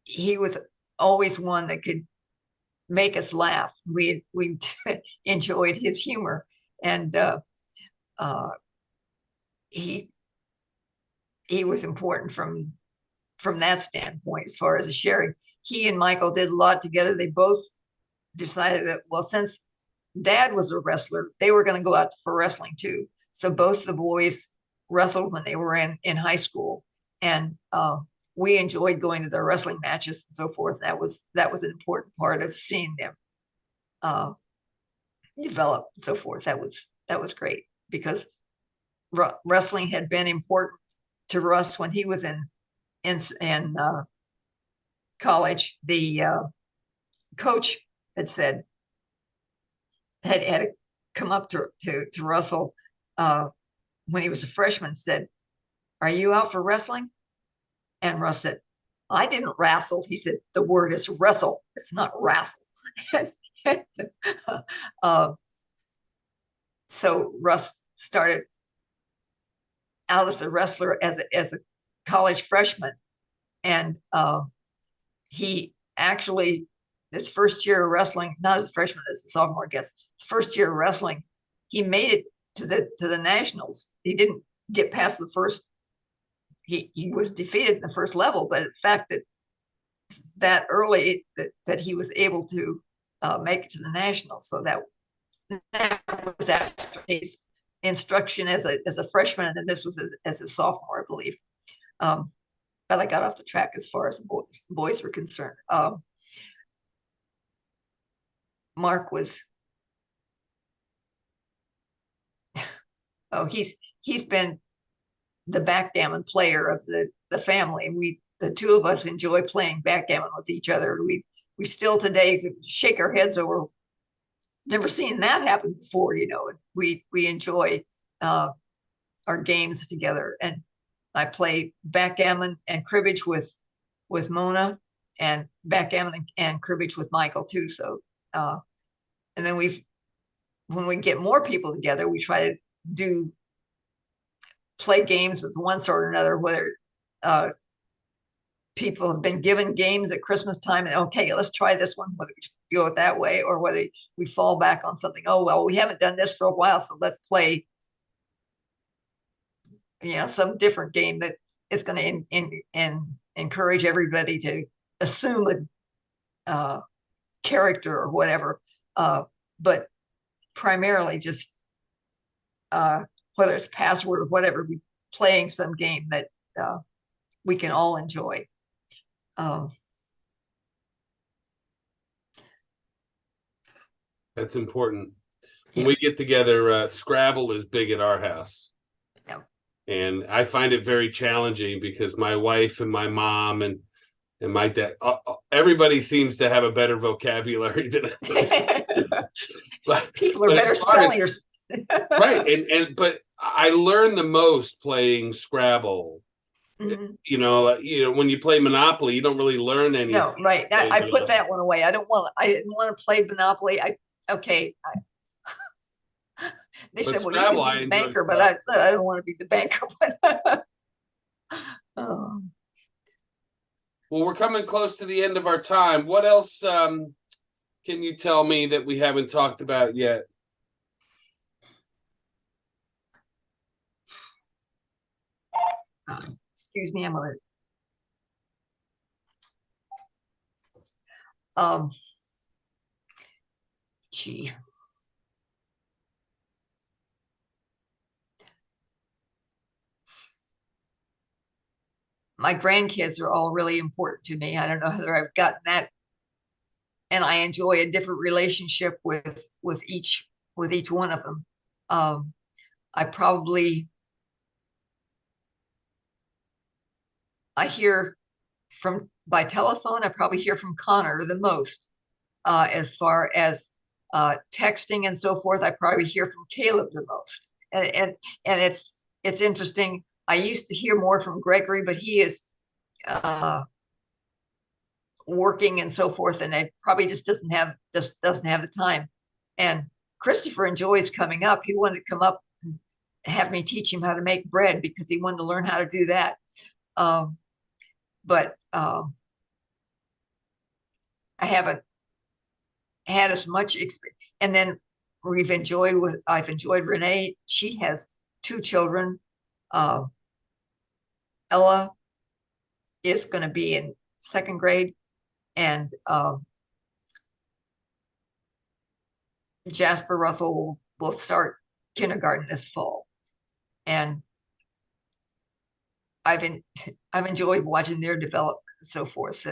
he was always one that could make us laugh. We enjoyed his humor, and he was important from that standpoint as far as the sharing. He and Michael did a lot together. They both decided that, well, since Dad was a wrestler, they were going to go out for wrestling too. So both the boys wrestled when they were in high school, and we enjoyed going to their wrestling matches and so forth. That was an important part of seeing them develop and so forth. That was great because wrestling had been important to Russ when he was in in college, the coach had said had come up to Russell when he was a freshman, said, "Are you out for wrestling?" And Russ said, "I didn't wrestle." He said, "The word is wrestle. It's not wrestle." uh, so Russ started out as a wrestler as a college freshman, and he actually his first year of wrestling, not as a freshman, as a sophomore, I guess, his first year of wrestling, he made it to the nationals. He didn't get past the first. He was defeated in the first level, but the fact that early that he was able to make it to the nationals, so that was after his instruction as a freshman, and this was as a sophomore, I believe. But I got off the track as far as the boys were concerned. Mark was, he's been the backgammon player of the family. The two of us enjoy playing backgammon with each other. We still today shake our heads over never seen that happen before. We enjoy our games together, and I play backgammon and cribbage with Mona, and backgammon and cribbage with Michael too. So and then when we get more people together, we try to play games of one sort or another, whether people have been given games at Christmas time and, okay, let's try this one, whether we go it that way or whether we fall back on something. Oh, well, we haven't done this for a while, so let's play some different game that is going to encourage everybody to assume a character or whatever, but primarily just whether it's password or whatever, we playing some game that we can all enjoy. That's important. When we get together, Scrabble is big at our house. Yeah. And I find it very challenging because my wife and my mom and my dad, everybody seems to have a better vocabulary than people are better spellers. Right. But I learn the most playing Scrabble. Mm-hmm. When you play Monopoly, you don't really learn anything. No, right. I put that one away. I didn't want to play Monopoly. They said, well, Scrabble, you can be the banker, but I said I don't want to be the banker. Oh. Well, we're coming close to the end of our time. What else can you tell me that we haven't talked about yet? Excuse me, I'm gonna gee. My grandkids are all really important to me. I don't know whether I've gotten that, and I enjoy a different relationship with each one of them. I hear by telephone. I probably hear from Connor the most. As far as texting and so forth, I probably hear from Caleb the most. And it's interesting. I used to hear more from Gregory, but he is working and so forth, and it probably just doesn't have the time. And Christopher enjoys coming up. He wanted to come up and have me teach him how to make bread because he wanted to learn how to do that. But I haven't had as much experience. And then I've enjoyed Renee. She has 2 children. Ella is going to be in 2nd grade, and Jasper Russell will start kindergarten this fall. And I've enjoyed watching their development and so forth.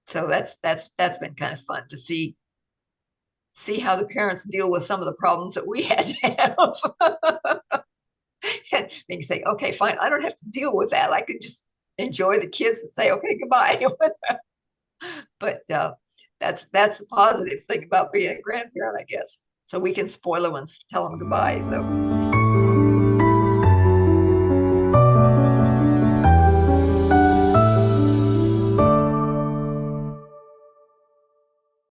So that's been kind of fun to see how the parents deal with some of the problems that we had to have. And they can say, okay, fine, I don't have to deal with that. I could just enjoy the kids and say, okay, goodbye. But that's the positive thing about being a grandparent, I guess. So we can spoil them and tell them goodbye. So